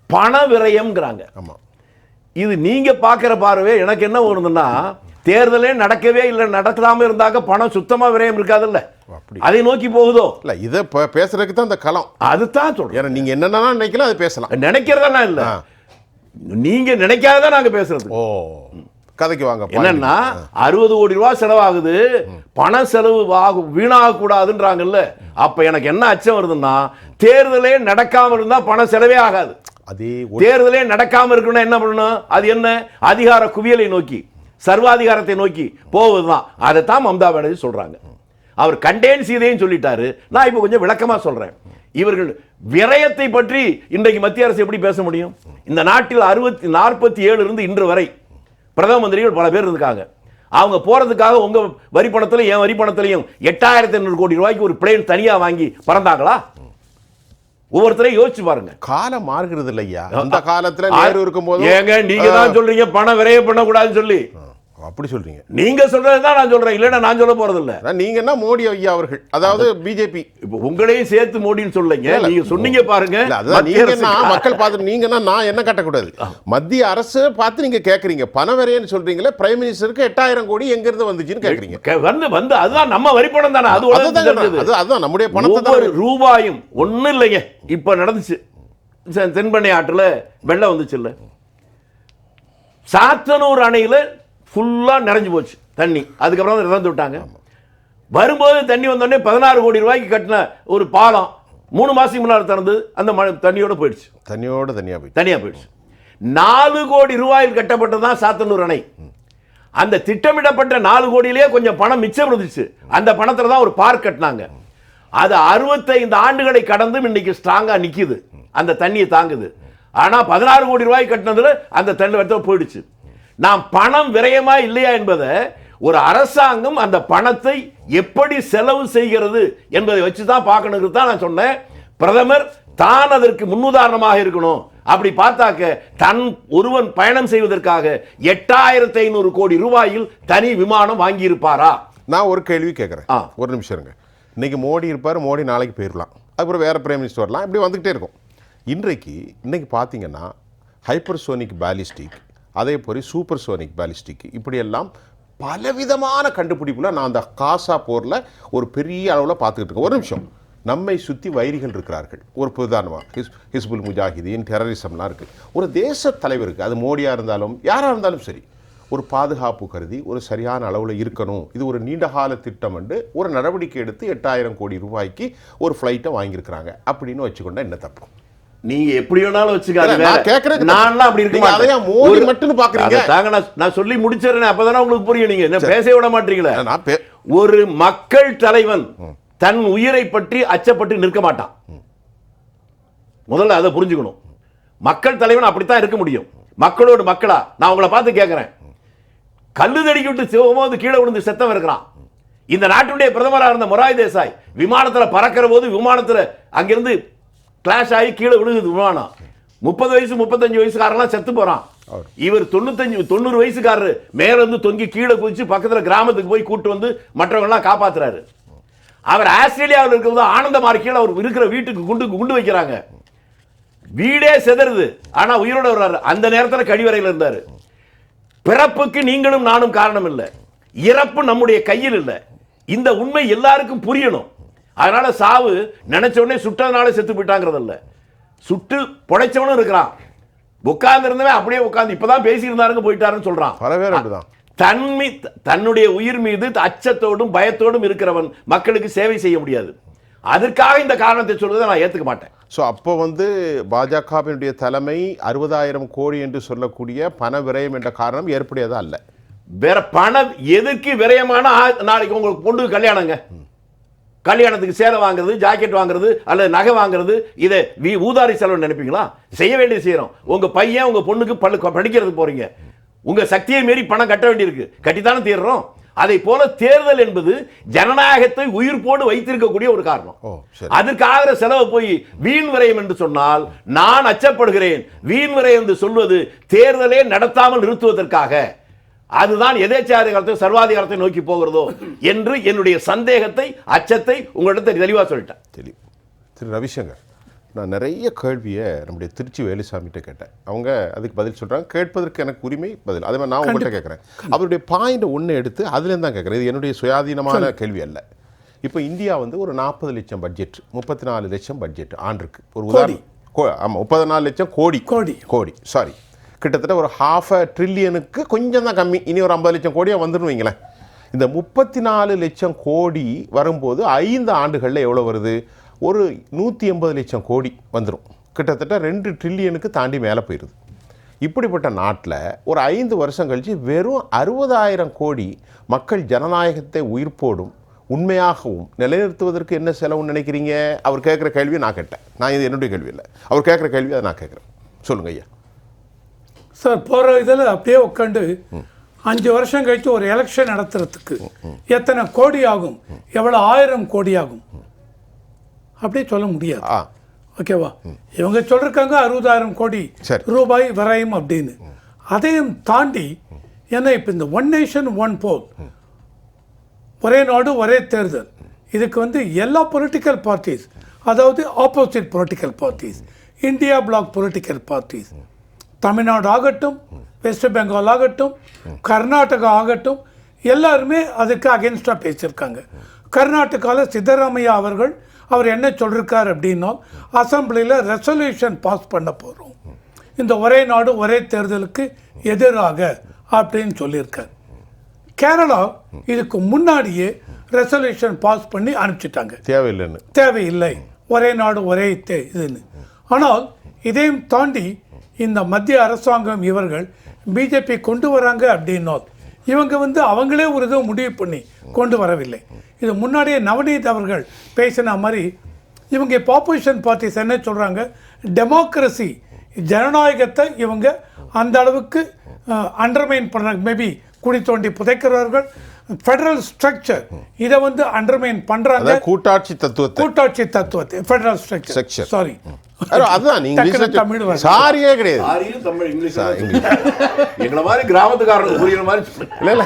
பண விரயம்ங்கிறாங்க. ஆமா. இது நீங்க பாக்குற பார்வை எனக்கு என்ன வேணும்னா, தேர்தலே நடக்கவே இல்லை, நடக்காம இருந்தாக்க பணம் சுத்தமா விரயம் இருக்காதுல்ல, அதை நோக்கி போகுதோ இல்ல. இதை பேசுறதுக்கு தான் இந்த களம். அதுதான் சொல்றேன். நீங்க என்னன்னா நினைக்கலாம், அது பேசலாம். நினைக்கிறதா இல்ல, நீங்க நினைக்காததான் நாங்க பேசுறது. ஓ, கதைக்கு வாங்க. என்னன்னா 60 கோடி ரூபாய் செலவாகுது, பண செலவு வீணாக கூடாதுன்றாங்கல்ல. அப்ப எனக்கு என்ன அச்சம் வருதுன்னா, தேர்தலே நடக்காம இருந்தா பண செலவே ஆகாது. அதே தேர்தலே நடக்காம இருக்கணும் என்ன பண்ணணும்? அது என்ன? அதிகார குவியலை நோக்கி, சர்வாதிகாரத்தை நோக்கி போவதுதான். அதைத்தான் மம்தா பானர்ஜி சொல்றாங்க. அவர் கண்டேன் சீதையும் சொல்லிட்டாரு. நான் இப்ப கொஞ்சம் விளக்கமா சொல்றேன். இவர்கள் விரயத்தை பற்றி இன்றைக்கு மத்திய அரசு எப்படி பேச முடியும்? இந்த நாட்டில் 47 இருந்து இன்று வரை பிரதம மந்திரிகள் பல பேர் இருக்காங்க. அவங்க போறதுக்காக உங்க வரி பணத்திலும் என் வரி பணத்திலையும் 8500 கோடி ரூபாய்க்கு ஒரு பிளேன் தனியா வாங்கி பறந்தாங்களா? ஒவ்வொருத்தரையும் யோசிச்சு பாருங்க. காலம் மாறுகிறது இல்லையா? அந்த காலத்துல நேரு இருக்கும்போது ஏங்க நீங்க தான் சொல்றீங்க பணம் விரைய பண்ண கூடாதுன்னு சொல்லி. அப்படி சொல்றீங்க. நீங்க சொல்றதுதான் நான் சொல்றேன், இல்லன்னா நான் சொல்ல போறது இல்ல. நீங்க என்ன மோடி ஐயா அவர்கள், அதாவது பிஜேபி உங்களையும் சேர்த்து மோடின்னு சொல்லுங்க. நீங்க சொன்னீங்க பாருங்க. மக்கள் பார்த்து நீங்க நான் என்ன கட்டக்கூடாது. மத்திய அரசு பார்த்து நீங்க கேக்குறீங்க பண விரையன்னு சொல்றீங்களே. பிரைம் மினிஸ்டருக்கு 8000 கோடி எங்க இருந்து வந்துச்சுன்னு கேக்குறீங்க. வந்து அதுதான் நம்ம வரி பணம் தானே. அதுதான் நம்முடைய பணத்தை ரூபாயும் ஒண்ணும் இல்லைங்க. இப்ப நடந்துச்சு தென்பெண்ணை ஆற்றுல வெள்ளம் வந்துச்சு இல்ல, சாத்தனூர் அணையில ஃபுல்லா நிறைஞ்சு போச்சு தண்ணி. அதுக்கப்புறம் திறந்து விட்டாங்க. வரும்போது தண்ணி வந்தோடனே 16 கோடி ரூபாய்க்கு கட்டின ஒரு பாலம் 3 மாசத்துக்கு முன்னாடி திறந்து அந்த தண்ணியோட போயிடுச்சு. தனியா போயிடுச்சு. 4 கோடி ரூபாயில் கட்டப்பட்டதுதான் சாத்தனூர் அணை. அந்த திட்டமிடப்பட்ட 4 கோடியிலேயே கொஞ்சம் பணம் மிச்சம் இருந்துச்சு. அந்த பணத்துல தான் ஒரு பார்க் கட்டினாங்க. அது 65 ஆண்டுகளை கடந்து இன்னைக்கு ஸ்ட்ராங்கா நிக்குது, அந்த தண்ணியை தாங்குது. ஆனா 16 கோடி ரூபாய் கட்டினதுல அந்த தண்ணி போயிடுச்சு. நாம் பணம் விரயமா இல்லையா என்பதை ஒரு அரசாங்கம் அந்த பணத்தை எப்படி செலவு செய்கிறது என்பதை வச்சுதான் பார்க்கணும் தான் நான் சொன்னேன். பிரதமர் தான் அதற்கு முன்னுதாரணமாக இருக்கணும். அப்படி பார்த்தாக்க தன் ஒருவன் பயணம் செய்வதற்காக 8500 கோடி ரூபாயில் தனி விமானம் வாங்கி இருப்பாரா? நான் ஒரு கேள்வி கேட்கிறேன். ஒரு நிமிஷம் இருங்க. இன்னைக்கு மோடி இருப்பார், மோடி நாளைக்கு போயிடலாம், அதுக்கப்புறம் வேற பிரைம் மினிஸ்டர் வரலாம், இப்படி வந்துகிட்டே இருக்கும். இன்னைக்கு பார்த்தீங்கன்னா ஹைப்பர்சோனிக் பாலிஸ்டிக், அதே போல் சூப்பர் சோனிக் பாலிஸ்டிக், இப்படியெல்லாம் பலவிதமான கண்டுபிடிப்புல நான் அந்த காசா போரில் ஒரு பெரிய அளவில் பார்த்துக்கிட்டு இருக்கேன். ஒரு நிமிஷம். நம்மை சுற்றி வைரிகள் இருக்கிறார்கள். ஒரு உதாரணமாக ஹிஸ்புல் முஜாஹிதீன், டெரரிசம்லாம் இருக்குது. ஒரு தேச தலைவருக்கு, அது மோடியாக இருந்தாலும் யாராக இருந்தாலும் சரி, ஒரு பாதுகாப்பு கருதி ஒரு சரியான அளவில் இருக்கணும், இது ஒரு நீண்டகால திட்டம் என்று ஒரு நடவடிக்கை எடுத்து 8000 கோடி ரூபாய்க்கு ஒரு ஃப்ளைட்டை வாங்கியிருக்கிறாங்க அப்படின்னு வச்சுக்கொண்டா என்ன தப்பு? நீங்க எப்படி வேணாலும் வச்சுக்காதீங்க. நான் அப்படி இருக்க அதையா மோடி மட்டும் பாக்குறீங்க. நான் சொல்லி முடிச்சிடுறேன், அப்பதானே உங்களுக்கு புரியும். நீங்க என்ன பேச விட மாட்டீங்களே. ஒரு மக்கள் தலைவன் தன் உயிரை பற்றி அச்சப்பட்டு நிற்க மாட்டான். முதல்ல அதை புரிஞ்சுக்கணும். மக்கள் தலைவன் அப்படித்தான் இருக்க முடியும். மக்களோடு மக்களா. நான் உங்களை பார்த்து கேட்கிறேன், கல்லு தடிக்கி விட்டு சிவமோது கீழே விழுந்து செத்தவன் இருக்கிறான். இந்த நாட்டுடைய பிரதமராக இருந்த மொராய் தேசாய் விமானத்துல பறக்கிற போது விமானத்துல அங்கிருந்து கிளாஷ் ஆகி கீழே விழுகுது விமானம். 30 வயசு 35 வயசுக்காரெல்லாம் செத்து போறான். இவர் 90 வயசுக்காரரு மேல இருந்து தொங்கி கீழே குதிச்சு பக்கத்துல கிராமத்துக்கு போய் கூட்டு வந்து மற்றவங்க எல்லாம் காப்பாத்துறாரு. அவர் ஆஸ்திரேலியாவில் இருக்கும்போது ஆனந்தமார் கீழே அவர் இருக்கிற வீட்டுக்கு குண்டு வைக்கிறாங்க. வீடே செதறுது, ஆனா உயிரோட வர்றாரு. அந்த நேரத்தில் கழிவறையில் இருந்தாரு. பிறப்புக்கு நீங்களும் நானும் காரணம் இல்லை, இறப்பு நம்முடைய கையில் இல்லை. இந்த உண்மை எல்லாருக்கும் புரியணும். அதனால சாவு நினைச்ச உடனே சுட்டதுனால செத்து போயிட்டாங்கிறதில்ல, சுட்டு பொழைச்சவனும் இருக்கிறான். உட்கார்ந்து இருந்தவன் அப்படியே உட்கார்ந்து இப்பதான் பேசி இருந்தாருங்க போயிட்டாருன்னு சொல்றான். பல பேர் அப்படிதான். தன்னுடைய உயிர் மீது அச்சத்தோடும் பயத்தோடும் இருக்கிறவன் மக்களுக்கு சேவை செய்ய முடியாது. அதற்காக இந்த காரணத்தை சொல்வதை நான் ஏத்துக்க மாட்டேன். ஸோ அப்போ பாஜகவினுடைய தலைமை 60,000 கோடி என்று சொல்லக்கூடிய பண விரயம் என்ற காரணம் ஏற்புடையதா அல்ல. வேற பணம் எதுக்கு விரயமான? நாளைக்கு உங்களுக்கு பொண்ணு கல்யாணங்க, கல்யாணத்துக்கு சேலை வாங்குறது, ஜாக்கெட் வாங்குறது அல்லது நகை வாங்குறது, இதை ஊதாரி செலவு நினைப்பீங்களா? செய்ய வேண்டியது செய்யறோம். உங்க பையன் உங்க பொண்ணுக்கு படிக்கிறதுக்கு போறீங்க, உங்க சக்தியை மீறி பணம் கட்ட வேண்டியிருக்கு, கட்டித்தானே தீர்றோம். அதை போல தேர்தல் என்பது ஜனநாயகத்தை உயிர்ப்போடு வைத்திருக்கக்கூடிய ஒரு காரணம். அதற்காக செலவு போய் வீண் விரயம் என்று சொன்னால் நான் அச்சப்படுகிறேன். வீண் விரயம் என்று சொல்வது தேர்தலே நடத்தாமல் நிறுத்துவதற்காக, அதுதான் எதேச்சாதிகாரத்தை சர்வாதிகாரத்தை நோக்கி போகிறதோ என்று என்னுடைய சந்தேகத்தை, அச்சத்தை உங்களிடத்தை தெளிவாக சொல்லிட்டேன். திரு ரவிசங்கர், நான் நிறைய கேள்வியை நம்முடைய திருச்சி வேலுசாமிகிட்ட கேட்டேன். அவங்க அதுக்கு பதில் சொல்கிறாங்க. கேட்பதற்கு எனக்கு உரிமை பதில். அதே மாதிரி நான் உங்கள்கிட்ட கேட்குறேன். அவருடைய பாயிண்ட் ஒன்று எடுத்து அதுலேருந்து தான் கேட்குறேன். இது என்னுடைய சுயாதீனமான கேள்வி அல்ல. இப்போ இந்தியா ஒரு 40 லட்சம் பட்ஜெட், 34 லட்சம் பட்ஜெட் ஆண்டுக்கு. ஒரு உதாரணம், ஆமாம் 34 லட்சம் கோடி சாரி, கிட்டத்தட்ட ஒரு $500 பில்லியனுக்கு கொஞ்சம் தான் கம்மி. இனி ஒரு 50 லட்சம் கோடியாக வந்துடும் வைங்களேன். இந்த 34 லட்சம் கோடி வரும்போது 5 ஆண்டுகளில் எவ்வளோ வருது? ஒரு 180 லட்சம் கோடி வந்துடும். கிட்டத்தட்ட 2 ட்ரில்லியனுக்கு தாண்டி மேலே போயிடுது. இப்படிப்பட்ட நாட்டில் ஒரு 5 வருஷம் கழித்து வெறும் 60,000 கோடி மக்கள் ஜனநாயகத்தை உயிர்ப்போடும் உண்மையாகவும் நிலைநிறுத்துவதற்கு என்ன செலவுன்னு நினைக்கிறீங்க? அவர் கேட்குற கேள்வியை நான் கேட்டேன். நான் இது என்னுடைய கேள்வி இல்லை, அவர் கேட்குற கேள்வி அதை நான் கேட்குறேன். சொல்லுங்க ஐயா. சார், போகிற இதில் அப்படியே உட்காந்து 5 வருஷம் கழித்து ஒரு எலெக்ஷன் நடத்துறதுக்கு எத்தனை கோடி ஆகும், எவ்வளோ 1000 கோடி ஆகும் அப்படியே சொல்ல முடியாது. ஓகேவா? இவங்க சொல்லிருக்காங்க 60,000 கோடி ரூபாய் விரயம் அப்படின்னு. அதையும் தாண்டி ஏன்னா இப்போ இந்த ஒன் நேஷன் ஒன் போல், ஒரே நாடு ஒரே தேர்தல், இதுக்கு எல்லா பொலிட்டிக்கல் பார்ட்டிஸ், அதாவது opposite political parties, India bloc political parties, Tamil Nadu ஆகட்டும், வெஸ்ட் பெங்கால் ஆகட்டும், கர்நாடகா ஆகட்டும், எல்லாருமே அதுக்கு அகென்ஸ்டாக பேசியிருக்காங்க. கர்நாடகாவில் சித்தராமையா அவர்கள் அவர் என்ன சொல்லியிருக்கார் அப்படின்னா, அசம்பிளியில் ரெசல்யூஷன் பாஸ் பண்ண போகிறோம் இந்த ஒரே நாடு ஒரே தேர்தலுக்கு எதிராக அப்படின்னு சொல்லியிருக்கார். கேரளா இதுக்கு முன்னாடியே ரெசல்யூஷன் பாஸ் பண்ணி அனுப்பிச்சிட்டாங்க, தேவையில்லை ஒரே நாடு ஒரே இதுன்னு. ஆனால் இதையும் தாண்டி இந்த மத்திய அரசாங்கம் இவர்கள் பிஜேபி கொண்டு வராங்க அப்படின்னால் இவங்க அவங்களே ஒரு இதை முடிவு பண்ணி கொண்டு வரவில்லை. இது முன்னாடியே நவநீத் அவர்கள் பேசின மாதிரி இவங்க இப்போ ஆப்போசிஷன் பார்ட்டிஸ் என்ன சொல்கிறாங்க, டெமோக்ரஸி ஜனநாயகத்தை இவங்க அந்த அளவுக்கு அண்டர்மைன் பண்ணுறாங்க. மேபி குடி தோண்டி புதைக்கிறவர்கள் ஃபெடரல் ஸ்ட்ரக்சர் இதை அண்டர்மைன் பண்ணுறாங்க. கூட்டாட்சி தத்துவத்தை ஃபெடரல் ஸ்ட்ரக்சர் சாரி அதுதான் தமிழ் சாரியே கிடையாது. எங்களை மாதிரி கிராமத்துக்காரங்க புரியுற மாதிரி இல்ல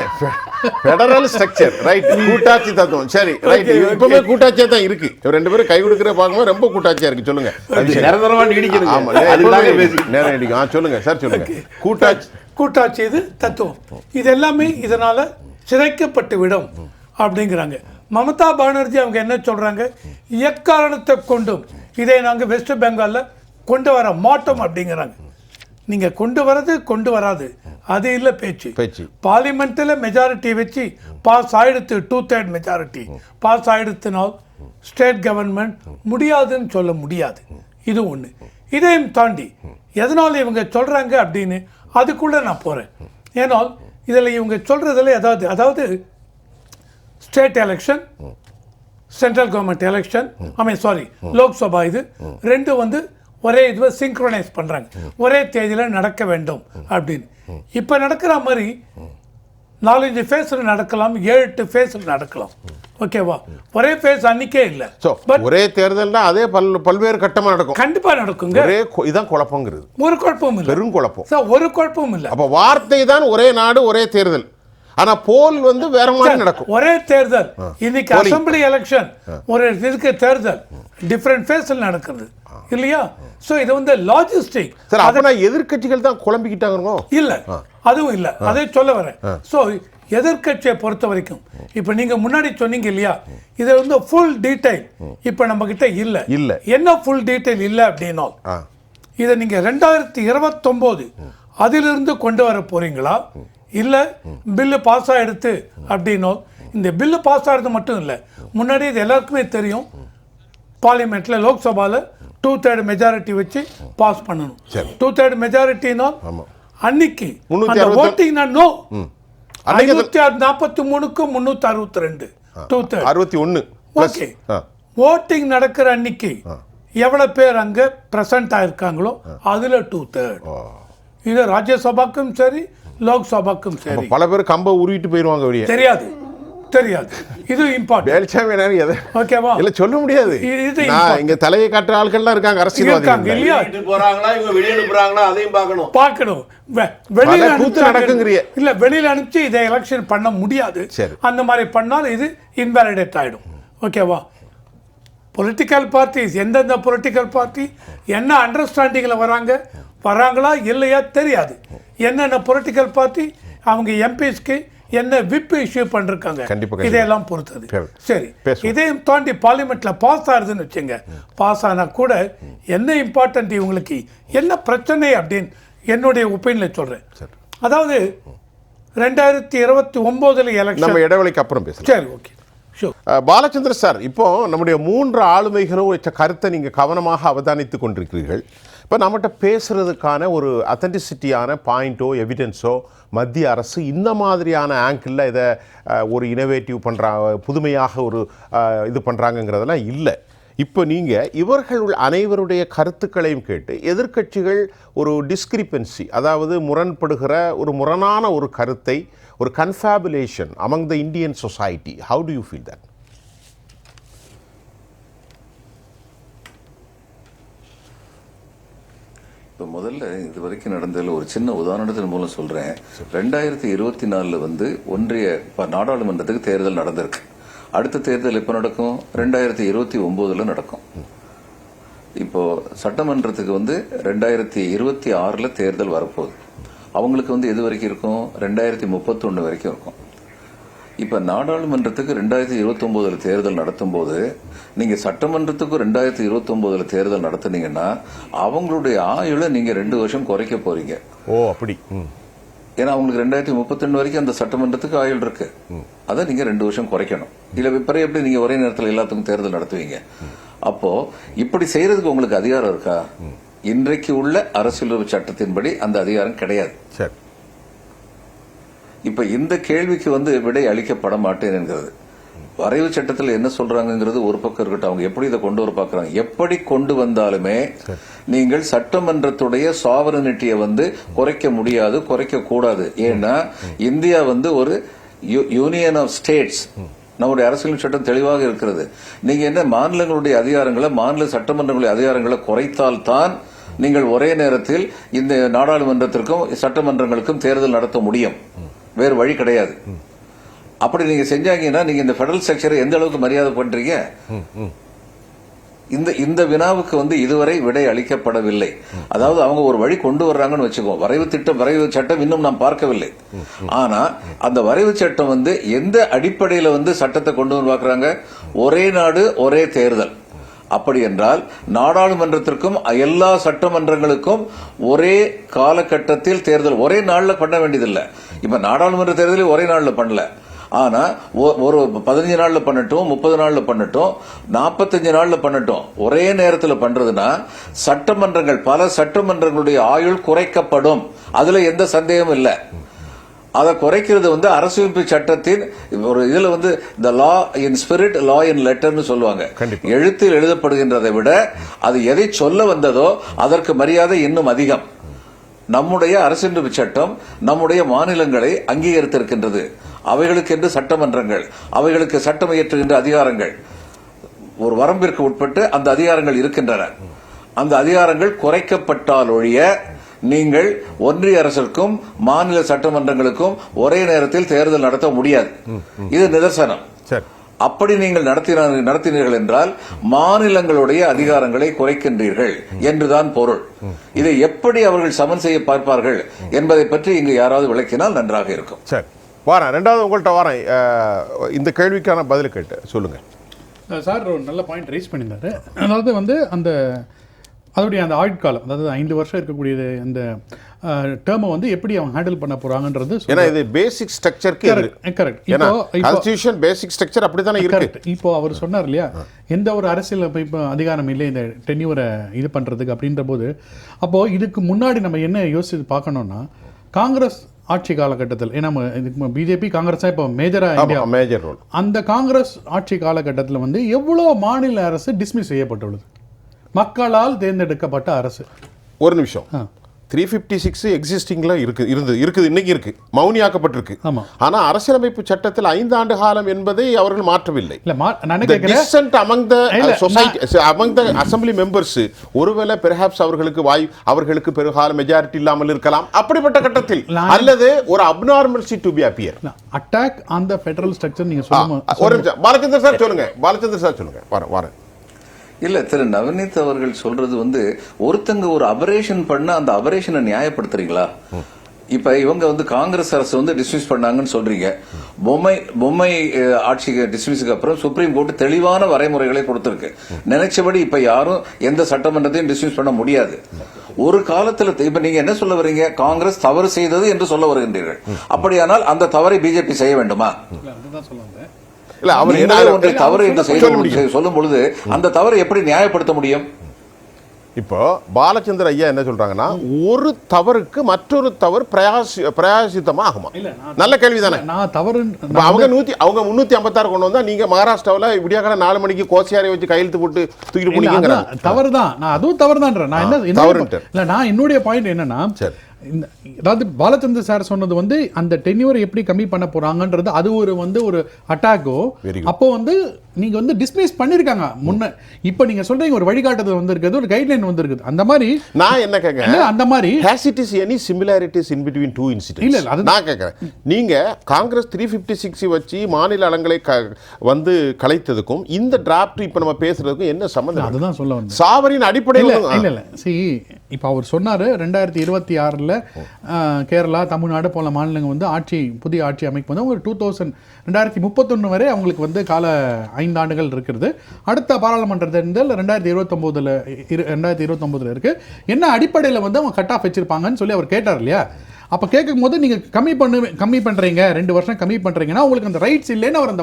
ஃபெடரல் ஸ்ட்ரக்சர் ரைட், கூட்டாட்சி தத்துவம் சரி ரைட். இப்பவே கூட்டாட்சியா தான் இருக்கு. ரெண்டு பேரும் கை கொடுக்கிற பார்க்கும்போது ரொம்ப கூட்டாட்சியா இருக்கு. சொல்லுங்க. நிரந்தரமா நீடிக்கணும். ஆமா நேரம் நீடிக்கும். சொல்லுங்க சார், சொல்லுங்க. கூட்டாட்சி இது தத்துவம், இது எல்லாமே இதனால சிதைக்கப்பட்டு விடும் அப்படிங்கிறாங்க. மமதா பானர்ஜி அவங்க என்ன சொல்றாங்க, எக்காரணத்தை கொண்டும் இதை நாங்கள் வெஸ்ட் பெங்காலில் கொண்டு வர மாட்டோம் அப்படிங்கிறாங்க. நீங்கள் கொண்டு வராது அது இல்லை பேச்சு. பார்லிமெண்ட்டில் மெஜாரிட்டி வச்சு பாஸ் ஆயிடுத்து, 2/3 மெஜாரிட்டி பாஸ் ஆயிடுத்துனால் ஸ்டேட் கவர்மெண்ட் முடியாதுன்னு சொல்ல முடியாது. இது ஒன்று. இதையும் தாண்டி எதனால் இவங்க சொல்கிறாங்க அப்படின்னு அதுக்குள்ளே நான் போகிறேன். ஏன்னால் இதில் இவங்க சொல்கிறதில் அதாவது state election, central government election, Lok Sabha, இது ரெண்டும் ஒரே இதுவை சிங்க்ரோனைஸ் பண்ணுறாங்க, ஒரே தேதியில் நடக்க வேண்டும் அப்படின்னு. இப்போ நடக்கிற மாதிரி 4-5 ஃபேஸில் நடக்கலாம், 7-8 ஃபேஸில் நடக்கலாம். ஓகேவா? ஒரே ஃபேஸ் அன்னைக்கே இல்ல. ஸோ ஒரே தேர்தல்னா அதே பல்வேறு கட்டமா நடக்கும். கண்டிப்பா நடக்குங்க. ஒரே இதான் குழப்பங்கிறது. ஒரு குழப்பமும் இல்ல. பெரும் குழப்பம். சார் ஒரு குழப்பமும் இல்ல. அப்ப வார்த்தை தான் ஒரே நாடு ஒரே தேர்தல், ஆனா போல் வந்து வேற மாதிரி நடக்கும். ஒரே தேர்தல். இன்னைக்கு அசெம்பிளி எலெக்ஷன் ஒரு இதுக்கு தேர்தல் டிஃபரண்ட் ஃபேஸ்ல நடக்குது இல்லையா? சோ இது வந்து லாஜிஸ்டிக். சார் அப்ப நான் எதிர்க்கட்சிகள் தான் குழம்பிக்கிட்டாங்க இல்ல, அதுவும் இல்ல. அதை சொல்ல வரேன். சோ எதிர்க்கட்சியை பொறுத்த வரைக்கும் இப்ப நீங்க முன்னாடி சொன்னீங்க இல்லையா, இது வந்து ஃபுல் டீடைல் இப்ப நம்ம கிட்ட இல்ல. என்ன ஃபுல் டீடைல் இல்ல அப்படின்னா, இதை நீங்க 2029 அதிலிருந்து கொண்டு வர போறீங்களா, இல்ல பில்லு பாஸ் ஆயிடுத்து அப்படின்னோ? இந்த பில்லு பாஸ் ஆகிறது மட்டும் இல்ல, முன்னாடி இது எல்லாருக்குமே தெரியும், பார்லிமெண்ட்ல லோக்சபால 2/3 மெஜாரிட்டி வச்சு பாஸ் பண்ணணும். 2/3 மெஜாரிட்டினா அன்னைக்கு அந்த ஓட்டிங் நோ 543க்கு 362 61. ஓகே, ஓட்டிங் நடக்கிற அன்னைக்கு எவ்வளவு பேர் அங்க பிரசன்ட் ஆயிருக்காங்களோ அதுல 2/3. இது ராஜ்யசபாக்கும் சரி லோக்சபாக்கும் சரி. பல பேர் கம்ப உருவிட்டு போயிருவாங்க வெளியே. தெரியாது. இது இம்பார்ட்டன்ட். ஓகேவா? இல்ல சொல்ல முடியாது. இங்க தலையை காட்டுற ஆட்கள்லாம் இருக்காங்க, அரசியல்வாதிகள் இல்லையா? போறாங்களா இவங்க வெளிய அனுப்புறாங்களா அதையும் பார்க்கணும். வெளியில நடக்குங்கறிய இல்ல, வெளியில அனுப்பிச்சு இதை எலெக்ஷன் பண்ண முடியாது. அந்த மாதிரி பண்ணால் இது இன்வாலிடேட் ஆயிடும். ஓகேவா? பொலிட்டிக்கல் பார்ட்டிஸ், எந்தெந்த பொலிட்டிக்கல் பார்ட்டி என்ன அண்டர்ஸ்டாண்டிங்ல வராங்களா இல்லையா தெரியாது. என்னென்ன பொலிட்டிக்கல் பார்ட்டி அவங்க எம்பிஸ்க்கு என்ன விப் இஷ்யூ பண்ணிருக்காங்க, இதையெல்லாம் பொறுத்தது. சரி, இதையும் தாண்டி பார்லிமெண்ட்ல பாஸ் ஆகுதுன்னு வச்சுங்க, பாஸ் ஆனா கூட என்ன இம்பார்ட்டன்ட், இவங்களுக்கு என்ன பிரச்சனை அப்படின்னு என்னுடைய ஒப்பீனியன்ல சொல்றேன். அதாவது 2029 எலெக்ஷன் நம்ம இடைவெளிக்கு அப்புறம் பேசலாம். சரி, ஓகே. பாலச்சந்திர சார், இப்போ நம்முடைய 3 ஆளுமைகளும் வச்ச கருத்தை நீங்க கவனமாக அவதானித்து கொண்டிருக்கிறீர்கள். இப்போ நம்மகிட்ட பேசுறதுக்கான ஒரு அத்தென்டிசிட்டியான பாயிண்டோ எவிடன்ஸோ மத்திய அரசு இந்த மாதிரியான ஆங்கிளில் இதை ஒரு இனோவேட்டிவ் பண்ணுறாங்க, புதுமையாக ஒரு இது பண்ணுறாங்கங்கிறதெல்லாம் இல்லை. இப்போ நீங்கள் இவர்கள் அனைவருடைய கருத்துக்களையும் கேட்டு எதிர்க்கட்சிகள் ஒரு டிஸ்கிரிப்பன்சி, அதாவது முரண்படுகிற ஒரு முரணான ஒரு கருத்தை, ஒரு confabulation among the Indian society, how do you feel that? இப்போ முதல்ல இது வரைக்கும் நடந்ததில் ஒரு சின்ன உதாரணத்தின் மூலம் சொல்றேன். 2024 வந்து ஒன்றிய நாடாளுமன்றத்துக்கு தேர்தல் நடந்திருக்கு. அடுத்த தேர்தல் எப்போ நடக்கும்? 2029 நடக்கும். இப்போ சட்டமன்றத்துக்கு வந்து 2026 தேர்தல் வரப்போகுது. அவங்களுக்கு வந்து எது வரைக்கும் இருக்கும்? 2031 வரைக்கும் இருக்கும். இப்ப நாடாளுமன்றத்துக்கு 2029 தேர்தல் நடத்தும் போது நீங்க சட்டமன்றத்துக்கு 2029 தேர்தல் நடத்துனீங்கன்னா அவங்களுடைய ஆயுளை நீங்க 2 வருஷம் குறைக்க போறீங்க. ஓ, அப்படி. ஏன்னா அவங்களுக்கு 2031 வரைக்கும் அந்த சட்டமன்றத்துக்கு ஆயுள் இருக்கு. அதை நீங்க 2 வருஷம் குறைக்கணும். இல்ல பிறகு எப்படி நீங்க ஒரே நேரத்தில் எல்லாத்துக்கும் தேர்தல் நடத்துவீங்க? அப்போ இப்படி செய்யறதுக்கு உங்களுக்கு அதிகாரம் இருக்கா? இன்றைக்கு உள்ள அரசியலமைப்பு சட்டத்தின்படி அந்த அதிகாரம் கிடையாது. சரி. இப்ப இந்த கேள்விக்கு வந்து விடை அளிக்கப்பட மாட்டேன் என்கிறது. வரைவு சட்டத்தில் என்ன சொல்றாங்கிறது ஒரு பக்கம் இருக்கட்டும், அவங்க எப்படி இதை கொண்டு வர பாக்குறாங்க. எப்படி கொண்டு வந்தாலுமே நீங்கள் சட்டமன்றத்துடைய சாவரனிட்டியை வந்து குறைக்க முடியாது, குறைக்க கூடாது. ஏன்னா இந்தியா வந்து ஒரு யூனியன் ஆஃப் ஸ்டேட்ஸ். நம்முடைய அரசியல் சட்டம் தெளிவாக இருக்கிறது. நீங்க என்ன மாநிலங்களுடைய அதிகாரங்களை, மாநில சட்டமன்றங்களுடைய அதிகாரங்களை குறைத்தால்தான் நீங்கள் ஒரே நேரத்தில் இந்த நாடாளுமன்றத்திற்கும் சட்டமன்றங்களுக்கும் தேர்தல் நடத்த முடியும். வேறு வழி கிடையாது. அப்படி நீங்க செஞ்சாங்கன்னா நீங்க இந்த பெடரல் ஸ்ட்ரக்சரை எந்த அளவுக்கு மரியாதை பண்றீங்க? இந்த வினாவுக்கு வந்து இதுவரை விடை அளிக்கப்படவில்லை. அதாவது அவங்க ஒரு வழி கொண்டு வர்றாங்கன்னு வச்சுக்கோ, வரைவு சட்டம் இன்னும் நாம் பார்க்கவில்லை. ஆனா அந்த வரைவு சட்டம் வந்து எந்த அடிப்படையில வந்து சட்டத்தை கொண்டு வந்து பார்க்கறாங்க? ஒரே நாடு ஒரே தேர்தல். அப்படி என்றால் நாடாளுமன்றத்திற்கும் எல்லா சட்டமன்றங்களுக்கும் ஒரே காலகட்டத்தில் தேர்தல் ஒரே நாள்ல பண்ண வேண்டியதில்லை. இப்ப நாடாளுமன்ற தேர்தலில் ஒரே நாள்ல பண்ணல. ஆனா ஒரு 15 நாள்ல பண்ணட்டும், 30 நாள்ல பண்ணட்டும், 45 நாள்ல பண்ணட்டும், ஒரே நேரத்தில் பண்றதுன்னா சட்டமன்றங்கள், பல சட்டமன்றங்களுடைய ஆயுள் குறைக்கப்படும். அதுல எந்த சந்தேகமும் இல்லை. அதை குறைக்கிறது வந்து அரசியலமைப்பு சட்டத்தின் ஒரு இதுல வந்து த லா இன் ஸ்பிரிட், லா இன் லெட்டர்னு சொல்லுவாங்க. எழுத்தில் எழுதப்படுகின்றதை விட அது எதை சொல்ல வந்ததோ அதற்கு மரியாதை இன்னும் அதிகம். நம்முடைய அரசியலமைப்பு சட்டம் நம்முடைய மாநிலங்களை அங்கீகரித்திருக்கின்றது. அவைகளுக்கென்று சட்டமன்றங்கள், அவைகளுக்கு சட்டம் இயற்றுகின்ற அதிகாரங்கள், ஒரு வரம்பிற்கு உட்பட்டு அந்த அதிகாரங்கள் இருக்கின்றன. அந்த அதிகாரங்கள் குறைக்கப்பட்டால் ஒழிய நீங்கள் ஒன்றிய அரசுக்கும் மாநில சட்டமன்றங்களுக்கும் ஒரே நேரத்தில் தேர்தல் நடத்த முடியாது. இது நிதர்சனம். அப்படி நீங்கள் நடத்தினீர்கள் என்றால் மாநிலங்களுடைய அதிகாரங்களை குறைக்கின்றீர்கள் என்றுதான் பொருள். இதை எப்படி அவர்கள் சமன் செய்ய பார்ப்பார்கள் என்பதை பற்றி இங்கு யாராவது விளக்கினால் நன்றாக இருக்கும். சரி, வாரேன். ரெண்டாவது உங்கள்கிட்ட வாரேன். இந்த கேள்விக்கான பதில் கேட்டு சொல்லுங்க சார். ஒரு நல்ல பாயிண்ட் ரைஸ் பண்ணியிருந்தாரு. அதாவது வந்து அதோடைய அந்த ஆயுட்காலம், அதாவது 5 வருஷம் இருக்கக்கூடிய அந்த டேர்மை வந்து எப்படி அவங்க ஹேண்டில் பண்ண போறாங்கன்றது. ஏன்னா இது பேசிக் ஸ்ட்ரக்சருக்கு கரெக்ட். கான்ஸ்டிடியூஷன் பேசிக் ஸ்ட்ரக்சர் அப்படி தானே இருக்கு. இப்போ அவர் சொன்னார் இல்லையா, எந்த ஒரு அரசியல் இப்போ அதிகாரம் இல்லை இந்த டென்யூரை இது பண்றதுக்கு அப்படின்ற போது, அப்போ இதுக்கு முன்னாடி நம்ம என்ன யோசிச்சு பார்க்கணும்னா, காங்கிரஸ் ஆட்சி காலகட்டத்தில், ஏன்னா பிஜேபி காங்கிரஸ் இப்போ மேஜர் ரோல், அந்த காங்கிரஸ் ஆட்சி காலகட்டத்தில் வந்து எவ்வளோ மாநில அரசு டிஸ்மிஸ் செய்யப்பட்டுள்ளது, மக்களால் தேர்ந்தெடுக்கப்பட்ட அரசு. ஒரு நிமிஷம், 356 எக்ஸிஸ்டிங்ல இருக்குது இன்னைக்கு இருக்கு, மௌனியாக்கப்பட்டிருக்கு. ஆனா அரசியலமைப்பு சட்டத்தில் 5 ஆண்டு காலம் என்பதை அவர்கள் மாற்றவில்லை. அசம்பிளி மெம்பர்ஸ் ஒருவேளை பெர்ஹாப்ஸ் அவர்களுக்கு பெருகால மெஜாரிட்டி இல்லாமல் இருக்கலாம். அப்படிப்பட்ட கட்டத்தில் அல்லது ஒரு abnormalcy to be appear attack on the federal structure. நீங்க சொல்லுங்க. ஒரு நிமிஷம் பாலச்சந்திர சார் சொல்லுங்க. வரேன். இல்ல, திரு நவநீத் அவர்கள் சொல்றது வந்து ஒருத்தங்க ஒரு அபரேஷன் பண்ண அந்த அபரேஷனை நியாயப்படுத்துறீங்களா? இப்ப இவங்க வந்து காங்கிரஸ் அரசு வந்து டிஸ்மிஸ் பண்ணாங்கன்னு சொல்றீங்க. பொம்மை ஆட்சி டிஸ்மிஸுக்கு அப்புறம் சுப்ரீம் கோர்ட் தெளிவான வரைமுறைகளை கொடுத்திருக்கு. நினைச்சபடி இப்ப யாரும் எந்த சட்டமன்றத்தையும் டிஸ்மிஸ் பண்ண முடியாது. ஒரு காலத்துல இப்ப நீங்க என்ன சொல்ல வரீங்க? காங்கிரஸ் தவறு செய்தது என்று சொல்ல வருகின்றீர்கள். அப்படியானால் அந்த தவறை பிஜேபி செய்ய வேண்டுமா? தவறு என்று சொல்லும் பொழுது அந்த தவறை எப்படி நியாயப்படுத்த முடியும்? இப்போ பாலச்சந்திர ஐயா என்ன சொல்றாங்கன்னா, ஒரு தவறுக்கு மற்றொரு தவறு பிரயாசித்தமா ஆகுமா? நல்ல கேள்விதானே. அவங்க 356 கொண்டு வந்தா நீங்க மகாராஷ்டிராவில் விடியாக்கான 4 மணிக்கு கோசியாரை வச்சு கையெழுத்து போட்டு தூக்கிட்டு போனீங்க. தவறுதான். நான் அதுவும் தவறுதான். நான் என்னுடைய பாயிண்ட் என்னன்னா, அதாவது பாலச்சந்திர சார் சொன்னது வந்து அந்த டென்யூரை எப்படி கம்மி பண்ண போறாங்கன்றது அது ஒரு அட்டாக்கோ. அப்போ வந்து நீங்க வந்து டிஸ்மிஸ் பண்ணிருக்காங்க முன்ன. இப்போ நீங்க சொல்றீங்க ஒரு வழிகாட்டுதல் வந்திருக்குது, ஒரு கைட்லைன் வந்திருக்குது. அந்த மாதிரி நான் என்ன கேட்கிறேன், அந்த மாதிரி has it is any similarities in between two incidents? இல்ல அது நான் கேட்கிறேன். நீங்க காங்கிரஸ் 356 வச்சு மாநில அளங்களை வந்து கலைத்ததுக்கும் இந்த டிராஃப்ட் இப்ப நம்ம பேசுறதுக்கும் என்ன சம்பந்தம்? அதுதான் சொல்ல வந்தேன். சாவரின் அடிப்படையில் இல்ல இப்போ அவர் சொன்னாரு 2026ல கேரளா, தமிழ்நாடு போல மாநிலங்கள் வந்து புதிய ஆட்சி அமைப்பு வந்து ஒரு 2031 வரை அவங்களுக்கு வந்து கால 5 ஆண்டுகள் இருக்கிறது. அடுத்த பாராளுமன்ற தேர்தல் 2029 இருக்கு. என்ன அடிப்படையில் வந்து அவங்க கட் ஆஃப் வச்சிருப்பாங்கன்னு சொல்லி அவர் கேட்டார் இல்லையா? அப்போ கேட்கும் போது நீங்கள் கம்மி பண்ணுறீங்க, 2 வருஷம் கம்மி பண்ணுறீங்கன்னா உங்களுக்கு அந்த ரைட்ஸ் இல்லைன்னு அவர்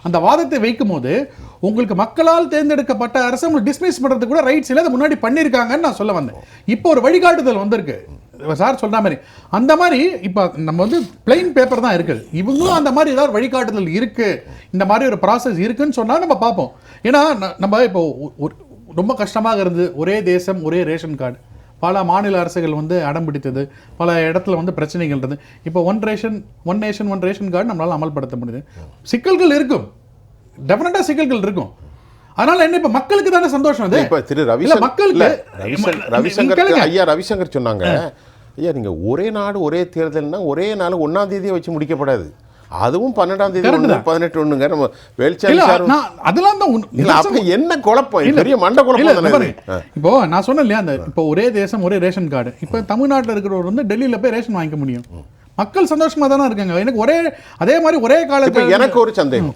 அந்த வாதத்தை வைக்கும் போது, உங்களுக்கு மக்களால் தேர்ந்தெடுக்கப்பட்ட அரசு உங்களுக்கு டிஸ்மிஸ் பண்ணுறதுக்கு கூட ரைட்ஸ் இல்லை, அதை முன்னாடி பண்ணியிருக்காங்கன்னு நான் சொல்ல வந்தேன். இப்போ ஒரு வழிகாட்டுதல் வந்திருக்கு சார் சொல்ற மாதிரி. அந்த மாதிரி இப்போ நம்ம வந்து பிளைன் பேப்பர் தான் இருக்குது. இவங்களும் அந்த மாதிரி ஏதாவது வழிகாட்டுதல் இருக்கு, இந்த மாதிரி ஒரு ப்ராசஸ் இருக்குன்னு சொன்னால் நம்ம பார்ப்போம். ஏன்னா நம்ம இப்போ ரொம்ப கஷ்டமாக இருந்து ஒரே தேசம் ஒரே ரேஷன் கார்டு பல மாநில அரசுகள் வந்து அடம் பிடித்தது, பல இடத்துல வந்து பிரச்சனைகள் இருந்தது. இப்போ one nation one ration card நம்மளால அமல்படுத்த முடியுது. சிக்கல்கள் இருக்கும், டெஃபினட்டா சிக்கல்கள் இருக்கும். அதனால என்ன இப்ப மக்களுக்கு தானே சந்தோஷம். அது இப்ப திரு ரவிசங்கர் சொன்னாங்க, ஐயா நீங்க ஒரே நாடு ஒரே தேர்தல்னா ஒரே நாள் 1ஆம் தேதியை வச்சு முடிக்கப்படாது, அதுவும் 12ஆம் தேதி 18 நம்ம அதெல்லாம் தான் என்ன குழப்பம், பெரிய மண்ட குழப்பம். இப்போ நான் சொன்னேன் இல்லையா, அந்த இப்போ ஒரே தேசம் ஒரே ரேஷன் கார்டு. இப்போ தமிழ்நாட்டில் இருக்கிறவர் வந்து டெல்லியில போய் ரேஷன் வாங்கிக்க முடியும். மக்கள் சந்தோஷமா தானே இருக்காங்க. எனக்கு அதே மாதிரி ஒரே காலத்தில் எனக்கு ஒரு சந்தேகம்.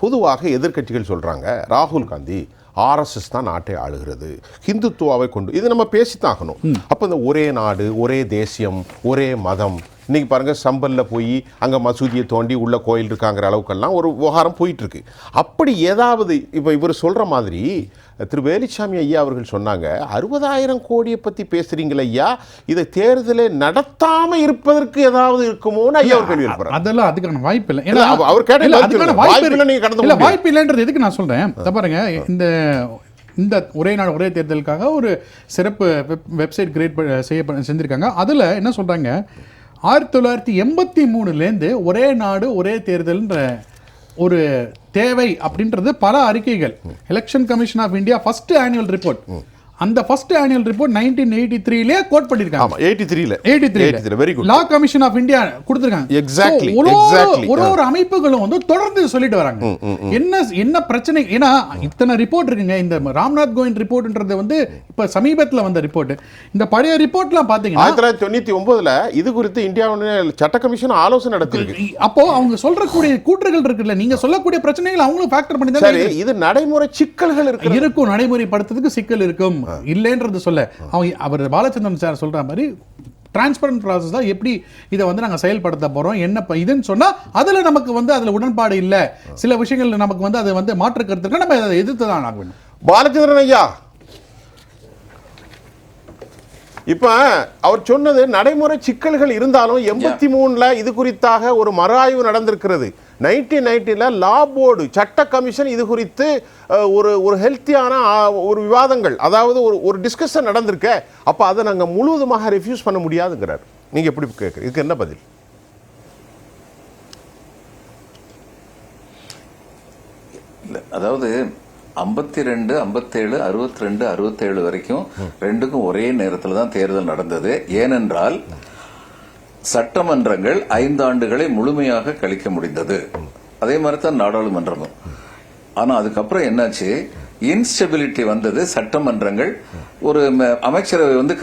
பொதுவாக எதிர்க்கட்சிகள் சொல்றாங்க ராகுல் காந்தி ஆர்எஸ்எஸ் தான் நாட்டை ஆளுகிறது, ஹிந்துத்துவாவை கொண்டு இது நம்ம பேசித்தாகணும். அப்போ இந்த ஒரே நாடு ஒரே தேசியம் ஒரே மதம், இன்னைக்கு பாருங்க சம்பல்ல போய் அங்கே மசூதியை தோண்டி உள்ள கோயில் இருக்காங்கிற அளவுக்கெல்லாம் ஒரு விவகாரம் போயிட்டு இருக்கு. அப்படி ஏதாவது இப்போ இவர் சொல்ற மாதிரி திரு வேலுச்சாமி ஐயா அவர்கள் சொன்னாங்க, 60,000 கோடியை பத்தி பேசுறீங்களா ஐயா, இதை தேர்தலை நடத்தாம இருப்பதற்கு ஏதாவது இருக்குமோன்னு ஐயா அவர் கேள்வி எழுப்புறாரு. அதெல்லாம் அதுக்கான வாய்ப்பு இல்லை. அவர் கேட்ட வாய்ப்பு இல்லைன்றது எதுக்கு நான் சொல்றேன். பாருங்க, இந்த இந்த ஒரே நாடு ஒரே தேர்தலுக்காக ஒரு சிறப்பு வெப்சைட் கிரியேட் செஞ்சுருக்காங்க. அதில் என்ன சொல்கிறாங்க, 1983 ஒரே நாடு ஒரே தேர்தல்ன்ற ஒரு தேவை அப்படின்றது பல அறிக்கைகள். Election commission of India first annual report, அந்த ஃபர்ஸ்ட் ஆனுவல் ரிப்போர்ட் 1983 கோட் பண்ணிருக்காங்க. 83 very good. Law commission of India கொடுத்திருக்காங்க. எக்ஸாக்ட்லி ஒரு அமைப்புகளும் வந்து தொடர்ந்து சொல்லிட்டு வராங்க என்ன பிரச்சனை. ஏன்னா இத்தனை ரிப்போர்ட் இருக்குங்க. இந்த ராம்நாத் கோவிந்த் ரிப்போர்ட்ன்றது வந்து இப்ப சமீபத்துல வந்த ரிப்போர்ட். இந்த பழைய ரிப்போர்ட்லாம் பாத்தீங்கன்னா 1999 இது குறித்து இந்தியாவுடைய சட்ட கமிஷன் ஆலோசனை நடத்திருக்கு. அப்போ அவங்க சொல்றக்கூடிய கூற்றுகள் இருக்குல்ல, நீங்க சொல்லக்கூடிய பிரச்சனைகள் அவங்களும் ஃபேக்டர் பண்ணி தான். சரி, இது நடைமுறை சிக்கல்கள் இருக்கும், நடைமுறைப்படுத்துறதுக்கு சிக்கல் இருக்கும் இல்லைன்றது சொல்ல. அவர் பாலச்சந்திரன் சார் சொல்ற மாதிரி டிரான்ஸ்பரண்ட் ப்ராசஸ் தான். எப்படி இதை வந்து நாங்கள் செயல்படுத்த போறோம் என்ன இதுன்னு சொன்னா அதுல நமக்கு வந்து அதுல உடன்பாடு இல்லை, சில விஷயங்கள் நமக்கு வந்து அது வந்து மாற்று கருத்துக்கு நம்ம அதை எதிர்த்து தான் ஆகணும். பாலச்சந்திரன் ஐயா, இப்ப அவர் சொன்னது நடைமுறை சிக்கல்கள் இருந்தாலும் 83 இது குறித்தாக ஒரு மறுஆய்வு நடந்திருக்கிறது. 1990 லா போர்டு சட்ட கமிஷன் இது குறித்து ஒரு ஹெல்த்தியான ஒரு விவாதங்கள், அதாவது ஒரு டிஸ்கஷன் நடந்திருக்க. அப்ப அதை நாங்க முழுவதுமாக ரெஃப்யூஸ் பண்ண முடியாதுங்கிறார். நீங்க எப்படி கேட்குறீங்க? இதுக்கு என்ன பதில்? இல்லை, அதாவது 52, 57, 62, 67 வரைக்கும் ரெண்டுக்கும் ஒரே நேரத்தில் தான் தேர்தல் நடந்தது. ஏனென்றால் சட்டமன்றங்கள் 5 ஆண்டுகளை முழுமையாக கழிக்க முடிந்தது. அதே மாதிரி தான் நாடாளுமன்றமும். ஆனா அதுக்கப்புறம் என்னாச்சு, இன்ஸ்டெபிலிட்டி வந்தது. சட்டமன்றங்கள் ஒரு அமைச்சரவை வந்து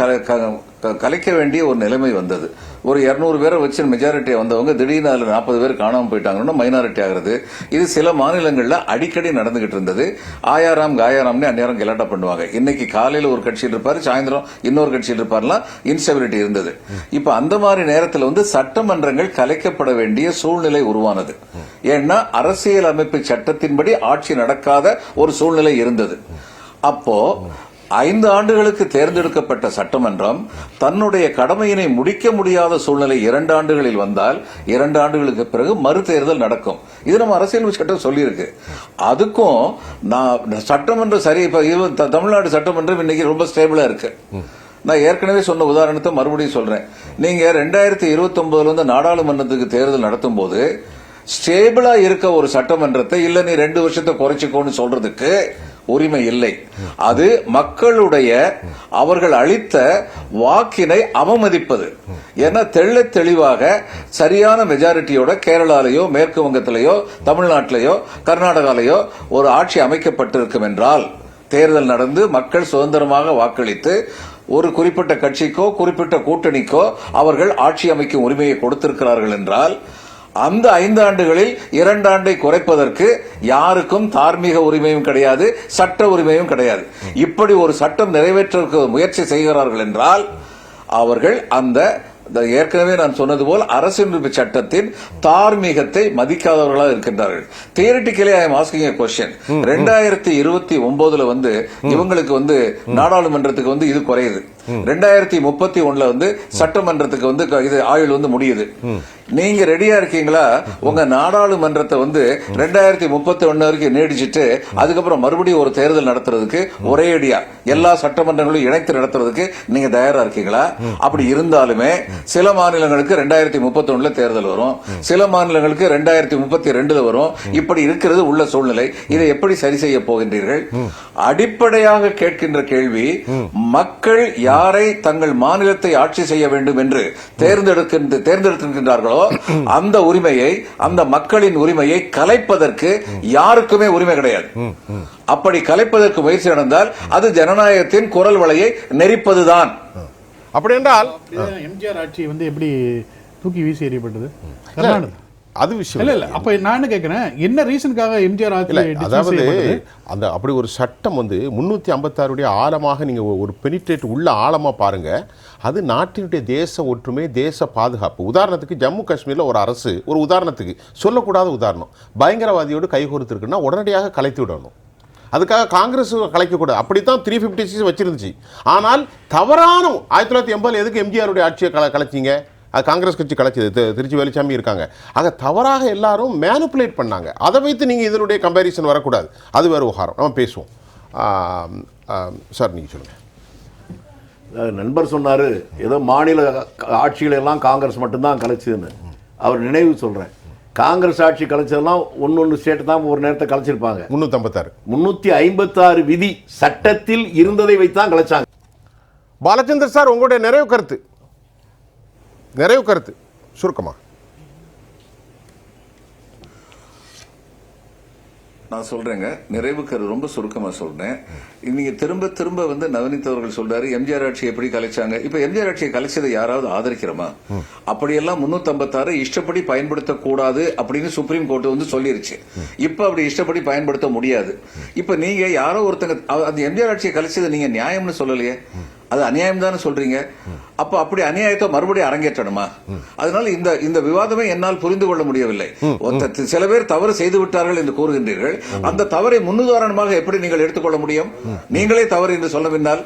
கலைக்க வேண்டிய ஒரு நிலைமை வந்தது. ஒரு 200 பேரை வச்சு மெஜாரிட்டி வந்தவங்க திடீர்னு அதில் 40 பேர் காணாமல் போயிட்டாங்கன்னா மைனாரிட்டி ஆகிறது. இது சில மாநிலங்களில் அடிக்கடி நடந்துகிட்டு இருந்தது. ஆயாராம் காயாராம்னு அந்நேரம் கலாட்டா பண்ணுவாங்க. இன்னைக்கு காலையில் ஒரு கட்சியில் இருப்பாரு, சாயந்தரம் இன்னொரு கட்சியில் இருப்பாருலாம் இன்ஸ்டெபிலிட்டி இருந்தது. இப்ப அந்த மாதிரி நேரத்தில் வந்து சட்டமன்றங்கள் கலைக்கப்பட வேண்டிய சூழ்நிலை உருவானது. ஏன்னா அரசியல் அமைப்பு சட்டத்தின்படி ஆட்சி நடக்காத ஒரு சூழ்நிலை இருந்தது. அப்போ 5 ஆண்டுகளுக்கு தேர்ந்தெடுக்கப்பட்ட சட்டமன்றம் தன்னுடைய கடமையினை முடிக்க முடியாத சூழ்நிலை 2 ஆண்டுகளில் வந்தால் 2 ஆண்டுகளுக்கு பிறகு மறு தேர்தல் நடக்கும். இது நம்ம அரசியல் சட்டம் சொல்லியிருக்கு. அதுக்கும் நான் சட்டமன்றம் சரி. இப்ப தமிழ்நாடு சட்டமன்றம் இன்னைக்கு ரொம்ப ஸ்டேபிளா இருக்கு. நான் ஏற்கனவே சொன்ன உதாரணத்தை மறுபடியும் சொல்றேன். நீங்க 2029 நாடாளுமன்றத்துக்கு தேர்தல் நடத்தும் போது ஸ்டேபிளா இருக்க ஒரு சட்டமன்றத்தை இல்ல நீ 2 வருஷத்தை குறைச்சிக்கோன்னு சொல்றதுக்கு உரிமை இல்லை. அது மக்களுடைய அவர்கள் அளித்த வாக்கினை அவமதிப்பது. ஏன்னா தெள்ள தெளிவாக சரியான மெஜாரிட்டியோட கேரளாலேயோ மேற்கு வங்கத்திலேயோ தமிழ்நாட்டிலேயோ கர்நாடகாலேயோ ஒரு ஆட்சி அமைக்கப்பட்டிருக்கும் என்றால், தேர்தல் நடந்து மக்கள் சுதந்திரமாக வாக்களித்து ஒரு குறிப்பிட்ட கட்சிக்கோ குறிப்பிட்ட கூட்டணிக்கோ அவர்கள் ஆட்சி அமைக்கும் உரிமையை கொடுத்திருக்கிறார்கள் என்றால், அந்த 5 ஆண்டுகளில் 2 ஆண்டை குறைப்பதற்கு யாருக்கும் தார்மீக உரிமையும் கிடையாது, சட்ட உரிமையும் கிடையாது. இப்படி ஒரு சட்டம் நிறைவேற்ற முயற்சி செய்கிறார்கள் என்றால் அவர்கள் அந்த ஏற்கனவே நான் சொன்னது போல் அரசியலமைப்பு சட்டத்தின் தார்மீகத்தை மதிக்காதவர்களாக இருக்கின்றார்கள். Theoretically I am asking a question. 2029 வந்து இவங்களுக்கு வந்து நாடாளுமன்றத்துக்கு வந்து இது குறையுது. 2031 வந்து சட்டமன்றத்துக்கு வந்து இது ஆயுள் வந்து முடியுது. நீங்க ரெடியா இருக்கீங்களா? உங்க நாடாளுமன்றத்தை வந்து 2031 வரைக்கும் நீடிச்சிட்டு அதுக்கப்புறம் மறுபடியும் ஒரு தேர்தல் நடத்துறதுக்கு ஒரே அடியா எல்லா சட்டமன்றங்களும் இணைத்து நடத்துறதுக்கு நீங்க தயாரா இருக்கீங்களா? அப்படி இருந்தாலுமே சில மாநிலங்களுக்கு 2031 தேர்தல் வரும், சில மாநிலங்களுக்கு 2032 வரும். இப்படி இருக்கிறது உள்ள சூழ்நிலை. இதை எப்படி சரி செய்ய போகின்றீர்கள்? அடிப்படையாக கேட்கின்ற கேள்வி, மக்கள் யாரை தங்கள் மாநிலத்தை ஆட்சி செய்ய வேண்டும் என்று தேர்ந்தெடுக்கின்றார்களோ அந்த உரிமையை, அந்த மக்களின் உரிமையை கலைப்பதற்கு யாருக்குமே உரிமை கிடையாது. அப்படி கலைப்பதற்கு முயற்சி நடந்தால் அது ஜனநாயகத்தின் குரல் வலையை நெரிப்பதுதான். அப்படி என்றால் எம்ஜிஆர் ஆட்சி வந்து எப்படி தூக்கி வீசி எறியப்பட்டது கர்நாடகா, அது விஷயம் இல்ல. அப்ப நான் என்ன கேட்கிறேன், என்ன ரீசனுக்காக எம்ஜிஆர் ஆட்சி? அதாவது அந்த அப்படி ஒரு சட்டம் வந்து 356 ஆழமாக நீங்க ஒரு பெனிட்ரேட் உள்ள ஆழமா பாருங்க. அது நாட்டினுடைய தேச ஒற்றுமை, தேச பாதுகாப்பு. உதாரணத்துக்கு ஜம்மு காஷ்மீர்ல ஒரு அரசு, ஒரு உதாரணத்துக்கு சொல்லக்கூடாத உதாரணம், பயங்கரவாதியோடு கைகோர்த்துருக்குன்னா உடனடியாக கலைத்து விடணும். அதுக்காக காங்கிரஸ் கலைக்கக்கூடாது. அப்படித்தான் 356 வச்சிருந்துச்சு. ஆனால் தவறான 1980 எதுக்கு எம்ஜிஆருடைய ஆட்சியை கலைச்சிங்க? அது காங்கிரஸ் கட்சி கலைச்சது. திருச்சி வேலுச்சாமி இருக்காங்க. ஆக தவறாக எல்லாரும் மேனுப்புலேட் பண்ணாங்க. அதை வைத்து நீங்கள் இதனுடைய கம்பேரிசன் வரக்கூடாது. அது வேறு விவகாரம், நம்ம பேசுவோம். சார் நீங்கள் சொல்லுங்கள். நண்பர் சொன்னார் ஏதோ மாநில ஆட்சிகளை எல்லாம் காங்கிரஸ் மட்டும்தான் கலைச்சதுன்னு. அவர் நினைவு சொல்கிறேன், காங்கிரஸ் ஆட்சி கலைச்சதெல்லாம் ஒன்று ஸ்டேட் தான் ஒரு நேரத்தை கலைச்சிருப்பாங்க. 356 விதி சட்டத்தில் இருந்ததை வைத்தான் கலைச்சாங்க. பாலச்சந்தர் சார், உங்களுடைய நிறைவு கருத்து சுருக்கமா? நான் சொல்றேங்க, நிறைவுக்கு ரொம்ப சுருக்கமா சொல்றேன். நீங்க திரும்ப திரும்ப வந்து நவநீத் அவர்கள் சொல்றாரு எம்ஜிஆர் ஆட்சி எப்படி கலைச்சாங்க. இப்ப எம்ஜிஆர் ஆட்சியை கலைச்சதை யாராவது ஆதரிக்கிறோமா? அப்படியெல்லாம் 356 இஷ்டப்படி பயன்படுத்தக்கூடாது அப்படின்னு சுப்ரீம் கோர்ட் வந்து சொல்லிருச்சு. இப்ப அப்படி இஷ்டப்படி பயன்படுத்த முடியாது. இப்ப நீங்க யாரோ ஒருத்தங்க அந்த எம்ஜிஆர் ஆட்சியை கலைச்சதை நீங்க நியாயம்னு சொல்லலையே, அது அநியாயம் தானே சொல்றீங்க. அப்ப அப்படி அநியாயத்தை மறுபடியும் அரங்கேற்றணுமா? அதனால இந்த விவாதமே என்னால் புரிந்து கொள்ள முடியவில்லை. சில பேர் தவறு செய்து விட்டார்கள் என்று கூறுகின்றீர்கள், அந்த தவறை முன்னுதாரணமாக எப்படி நீங்கள் எடுத்துக்கொள்ள முடியும்? நீங்களே தவறு என்று சொல்ல பின்னால்.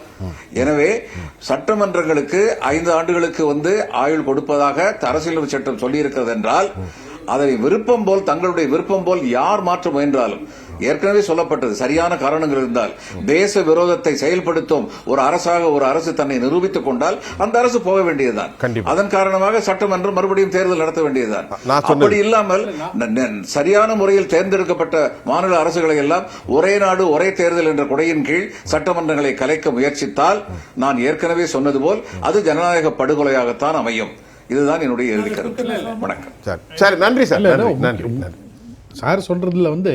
எனவே சட்டமன்றங்களுக்கு 5 ஆண்டுகளுக்கு வந்து ஆயுள் கொடுப்பதாக அரசியலமைப்பு சட்டம் சொல்லி இருக்கிறது என்றால் அதை விருப்பம் போல் தங்களுடைய விருப்பம் போல் யார் மாற்ற முயன்றாலும், ஏற்கனவே சொல்லப்பட்டது, சரியான காரணங்கள் இருந்தால் தேச விரோதத்தை செயல்படுத்தும் ஒரு அரசாக ஒரு அரசு தன்னை நிரூபித்துக் கொண்டால் அந்த அரசு போக வேண்டியதுதான். அதன் காரணமாக சட்டமன்றம் மறுபடியும் தேர்தல் நடத்த வேண்டியதுதான். அப்படி இல்லாமல் சரியான முறையில் தேர்ந்தெடுக்கப்பட்ட மாநில அரசுகளை எல்லாம் ஒரே நாடு ஒரே தேர்தல் என்ற கொடையின் கீழ் சட்டமன்றங்களை கலைக்க முயற்சித்தால் நான் ஏற்கனவே சொன்னது போல் அது ஜனநாயக படுகொலையாகத்தான் அமையும். இதுதான் என்னுடைய இறுதி கருத்து. வணக்கம். சரி, நன்றி சார். நன்றி. சார் சொல்றதுல வந்து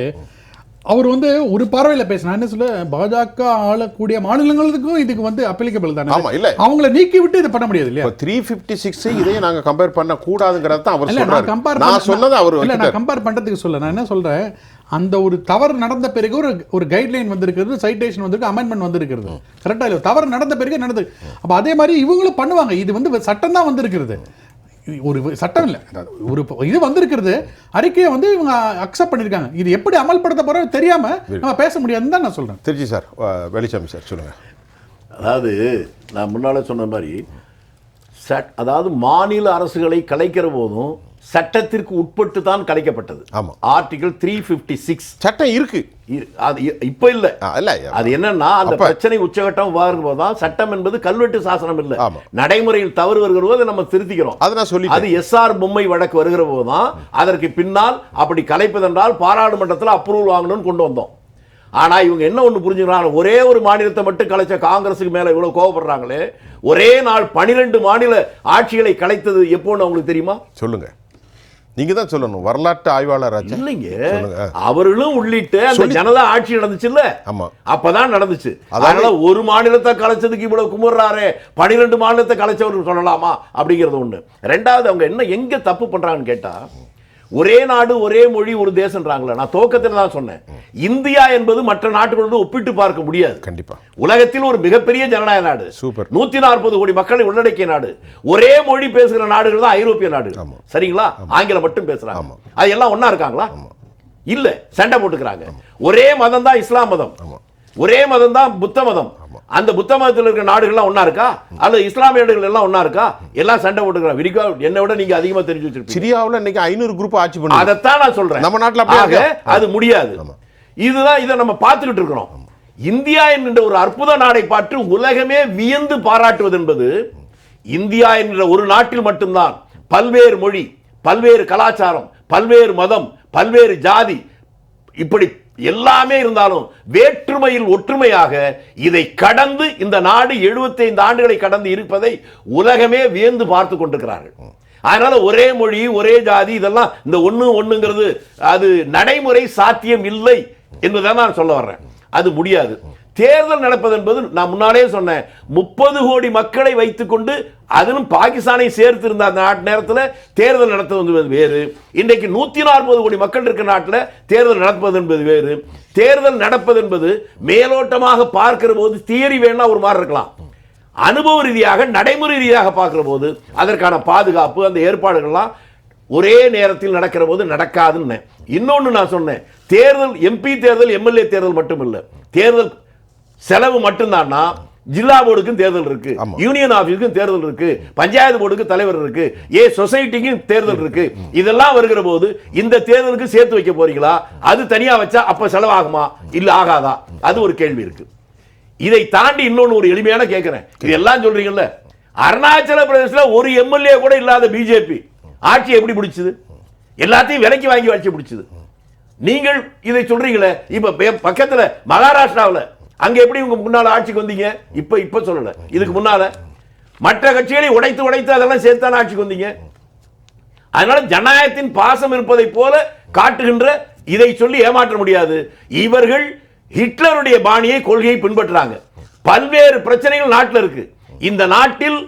அவர் வந்து ஒரு பார்வையில் பேசினா என்ன சொல்ல, பாஜக ஆளக்கூடிய மாநிலங்களுக்கும் இதுக்கு வந்து அப்ளிகபிள் தானே. ஆமா, இல்ல அவங்கள நீக்கி விட்டு இதை பண்ண முடியாது இல்லையா? 356 இதையும் நாங்க கம்பேர் பண்ண கூடாதுங்கிறது தான் அவர் சொல்றாரு. நான் சொன்னது அவர் இல்ல, நான் கம்பேர் பண்றதுக்கு சொல்ல, நான் என்ன சொல்றேன், அந்த ஒரு தவறு நடந்த பிறகு ஒரு கைட்லைன் வந்திருக்கிறது, சைட்டேஷன் வந்திருக்கு, அமெண்ட்மெண்ட் வந்திருக்கிறது. கரெக்டா இல்ல? தவறு நடந்த பிறகு நடந்து, அப்ப அதே மாதிரி இவங்களும் பண்ணுவாங்க. இது வந்து சட்டம் தான் வந்திருக்கிறது, ஒரு சட்டம் இல்லை, ஒரு இது வந்திருக்கிறது, அறிக்கையை வந்து இவங்க அக்செப்ட் பண்ணியிருக்காங்க. இது எப்படி அமல்படுத்த போறோம் தெரியாம நம்ம பேச முடியாதுன்னு தான் நான் சொல்றேன். திருச்சி சார், வெளிச்சாமி சார் சொல்லுங்க. அதாவது நான் முன்னால சொன்ன மாதிரி அதாவது மாநில அரசுகளை கலைக்கிற போதும் சட்டத்திற்கு உட்பட்டு தான் கலைக்கப்பட்டது. ஆமா, ஆர்டிகல் 356 சட்டம் இருக்கு. அது இப்ப இல்ல, அது என்னன்னா அந்த பிரச்சனை உச்சகட்டம் வரும்போதுதான் சட்டம் என்பது கல்வெட்டு சாசனம் இல்ல, நடைமுறையில் தவறு வருகிற போது நம்ம திருத்திக்கிறோம். அது எஸ்ஆர் பொம்மை வழக்கு வருகிற போதுதான் அதற்கு பின்னால் அப்படி கலைப்பதென்றால் பாராளுமன்றத்தில் அப்ரூவல் வாங்கணும்னு கொண்டு வந்தோம். ஆனா இவங்க என்ன ஒண்ணு புரிஞ்சுக்கிறாங்க, ஒரே ஒரு மாநிலத்தை மட்டும் கலைச்ச காங்கிரஸுக்கு மேல இவ்வளவு கோவப்படுறாங்களே, ஒரே நாள் 12 மாநில ஆட்சிகளை கலைத்தது எப்போன்னு அவங்களுக்கு தெரியுமா? சொல்லுங்க, நீங்க தான் சொல்லணும், வரலாற்று ஆய்வாளர். இல்லைங்க, அவர்களும் உள்ளிட்ட அந்த ஜனதா ஆட்சி நடந்துச்சு இல்ல, அப்பதான் நடந்துச்சு. அதனால ஒரு மாநிலத்தை கலைச்சதுக்கு இவ்வளவு குமுறாரே, 12 மாநிலத்தை கலைச்சவர்கள் சொல்லலாமா அப்படிங்கிறது ஒண்ணு. ரெண்டாவது, அவங்க என்ன எங்க தப்பு பண்றாங்கன்னு கேட்டா, ஒரே நாடு ஒரே மொழி ஒரு தேசம்ன்றாங்களே. நான் துவக்கத்தில் தான் சொன்னேன், இந்தியா என்பது மற்ற நாட்டுகளோடு ஒப்பிட்டு பார்க்க முடியாது. கண்டிப்பா உலகத்தில் ஒரு மிகப்பெரிய ஜனநாயக நாடு, 140 கோடி மக்களை உள்ளடக்கிய நாடு, ஒரே மொழி பேசுகிற நாடுகள் தான் ஐரோப்பிய நாடு. சரிங்களா? ஆங்கிலம் மட்டும் பேசுறாங்க. அது எல்லாம் ஒன்னா இருக்காங்களா? இல்ல, சண்டை போட்டுக்கிறாங்க. ஒரே மதம் தான் இஸ்லாம் மதம், ஒரே மதம் தான் புத்த மதம். அந்த புத்த மதத்தில் இருக்கிற நாடுகள்லாம் ஒன்னா இருக்கா? அல்லது இஸ்லாமிய நாடுகள் எல்லாம் ஒன்னா இருக்கா? எல்லாம் சண்டை போட்டுக்கிறாங்க. விரிகா என்னை விட நீங்க அதிகமா தெரிஞ்சு வச்சிருப்பீங்க. சிரியாவுல இன்னைக்கு 500 குரூப் ஆட்சி பண்ணுது. அதைத்தான் நான் சொல்றேன். நம்ம நாட்டுல அது முடியாது. இதுதான் இதை நம்ம பார்த்துக்கிட்டு இருக்கிறோம். இந்தியா என்கின்ற ஒரு அற்புத நாடை பார்த்து உலகமே வியந்து பாராட்டுவது என்பது, இந்தியா என்கிற ஒரு நாட்டில் மட்டும்தான் பல்வேறு மொழி, பல்வேறு கலாச்சாரம், பல்வேறு மதம், பல்வேறு ஜாதி, இப்படி எல்லாமே இருந்தாலும் வேற்றுமையில் ஒற்றுமையாக இதை கடந்து இந்த நாடு 75 ஆண்டுகளை கடந்து இருப்பதை உலகமே வியந்து பார்த்து கொண்டிருக்கிறார்கள். அதனால ஒரே மொழி ஒரே ஜாதி இதெல்லாம் இந்த ஒண்ணுங்கிறது அது நடைமுறை சாத்தியம் இல்லை என்பதை நான் சொல்ல வர்றேன். அது முடியாது. தேர்தல் நடப்பது என்பது நான் முன்னாலே சொன்னேன், 30 கோடி மக்களை வைத்துக்கொண்டு அதிலும் பாகிஸ்தானை சேர்த்து இருந்த அந்த நேரத்தில் தேர்தல் நடத்துவது வேறு, இன்றைக்கு 140 கோடி மக்கள் இருக்கிற நாட்டில் தேர்தல் நடப்பது என்பது வேறு. தேர்தல் நடப்பது என்பது மேலோட்டமாக பார்க்கிற போது தியரி வேணா ஒரு மாதிரி இருக்கலாம், அனுபவ ரீதியாக நடைமுறை ரீதியாக பார்க்கிற போது அதற்கான பாதுகாப்பு அந்த ஏற்பாடுகள்லாம் ஒரே நேரத்தில் நடக்கிற போது நடக்காதுன்னு. இன்னொன்னு நான் சொன்னேன், தேர்தல் எம்பி தேர்தல் எம்எல்ஏ தேர்தல் மட்டும் இல்லை, தேர்தல் செலவு மட்டும்தான்னா ஜில்லா போர்டுக்கும் தேர்தல் இருக்கு, யூனியன் ஆபீஸ்க்கும் தேர்தல் இருக்கு, பஞ்சாயத்து போர்டுக்கு தலைவர் இருக்கு, சொசைட்டிக்கும் தேர்தல் இருக்கு. இதெல்லாம் வருகிற போது இந்த தேர்தலுக்கு சேர்த்து வைக்க போறீங்களா? அது தனியா வச்சா அப்ப செலவாகுமா இல்ல ஆகாதா? அது ஒரு கேள்வி இருக்கு. இதை தாண்டி இன்னொன்னு ஒரு எளிமையான கேட்கிறேன். இதெல்லாம் சொல்றீங்கல்ல, அருணாச்சல பிரதேசத்துல ஒரு எம்எல்ஏ கூட இல்லாத பிஜேபி ஆட்சி எப்படி பிடிச்சது? எல்லாத்தையும் விலைக்கு வாங்கி ஆட்சி பிடிச்சது. நீங்கள் இதை சொல்றீங்களே, இப்ப பக்கத்துல மகாராஷ்டிராவில் அங்க எப்படி உங்க முன்னால ஆட்சிக்கு வந்தீங்க? இப்ப சொல்லல, இதுக்கு முன்னால மற்ற கட்சிகளை உடைத்து அதெல்லாம் சேர்த்தான ஆட்சிக்கு வந்தீங்க. அதனால ஜனநாயகத்தின் பாசம் இருப்பதை போல காட்டுகின்ற இதை சொல்லி ஏமாற்ற முடியாது. இவர்கள் ஹிட்லருடைய பாணியை கொள்கையை பின்பற்றாங்க. பல்வேறு பிரச்சனைகள் நாட்டில் இருக்கு. இந்த நாட்டில்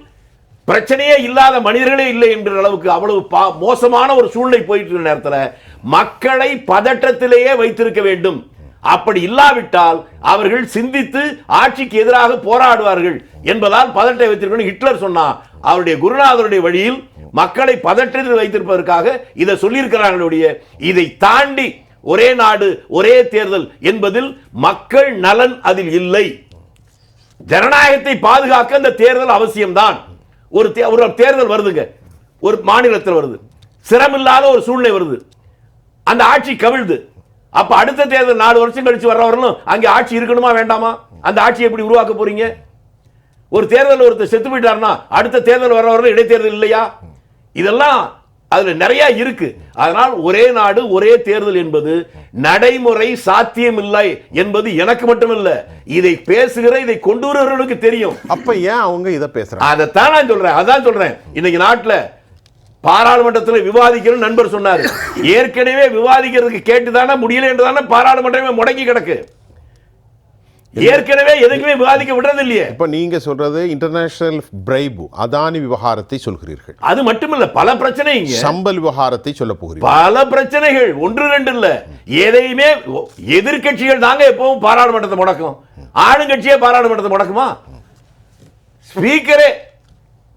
பிரச்சனையே இல்லாத மனிதர்களே இல்லை என்ற அளவுக்கு அவ்வளவு மோசமான ஒரு சூழ்நிலை போயிட்டு இருக்க நேரத்தில் மக்களை பதற்றத்திலேயே வைத்திருக்க வேண்டும். அப்படி இல்லாவிட்டால் அவர்கள் சிந்தித்து ஆட்சிக்கு எதிராக போராடுவார்கள் என்பதால் பதட்டத்தை வைத்திருக்கணும். ஹிட்லர் சொன்னா அவருடைய குருநாதருடைய வழியில் மக்களை பதற்றத்தில் வைத்திருப்பதற்காக இதை சொல்லியிருக்கிறார்களுடைய. இதை தாண்டி ஒரே நாடு ஒரே தேர்தல் என்பதில் மக்கள் நலன் அதில் இல்லை. ஜனநாயகத்தை பாதுகாக்க இந்த தேர்தல் அவசியம்தான். ஒரு தேர்தல் வருதுங்க, ஒரு மாநிலத்தில் வருது, சிரமில்லாத ஒரு சூழ்நிலை வருது, அந்த ஆட்சி கவிழ்து. அப்ப அடுத்த தேர்தல் 4 வருஷம் கழிச்சு வர்றவர்களும் அங்கே ஆட்சி இருக்கணுமா வேண்டாமா? அந்த ஆட்சி எப்படி உருவாக்க போறீங்க? ஒரு தேர்தல் ஒருத்தர் செத்து போயிட்டாருன்னா அடுத்த தேர்தல் வர்றவர்கள் இடைத்தேர்தல் இல்லையா? இதெல்லாம் அதுல நிறைய இருக்கு. அதனால் ஒரே நாடு ஒரே தேர்தல் என்பது நடைமுறை சாத்தியம் இல்லை என்பது எனக்கு மட்டுமல்ல, இதை பேசுகிற இதை கொண்டு வருவர்களுக்கு தெரியும். அப்ப ஏன் அவங்க இதை பேசுறாங்க? அதைத்தான் நான் சொல்றேன். அதான் சொல்றேன், இன்னைக்கு நாட்டில் பாராளுமன்றத்தில் விவாதிக்கிற நண்பர் சொன்னார், ஏற்கனவே விவாதிக்கிறதுக்கு கேட்டுதானே முடியல என்றுதானே பாராளுமன்றமே முடங்கி கிடக்கு. ஏற்கனவே எதுக்குமே விவாதிக்க விடுறது இல்லையே. இப்ப நீங்க சொல்றது இன்டர்நேஷனல் பிரைபு அதானி விவகாரத்தை சொல்கிறீர்கள். அது மட்டுமல்ல, பல பிரச்சனை, சம்பல் விவகாரத்தை சொல்ல போகிறீர்கள். பல பிரச்சனைகள், 1 2 இல்ல. எதையுமே எதிர்கட்சிகள் தாங்க எப்பவும் பாராளுமன்றத்தை முடக்கும். ஆளுங்கட்சியே பாராளுமன்றத்தை முடக்குமா? ஸ்பீக்கரே,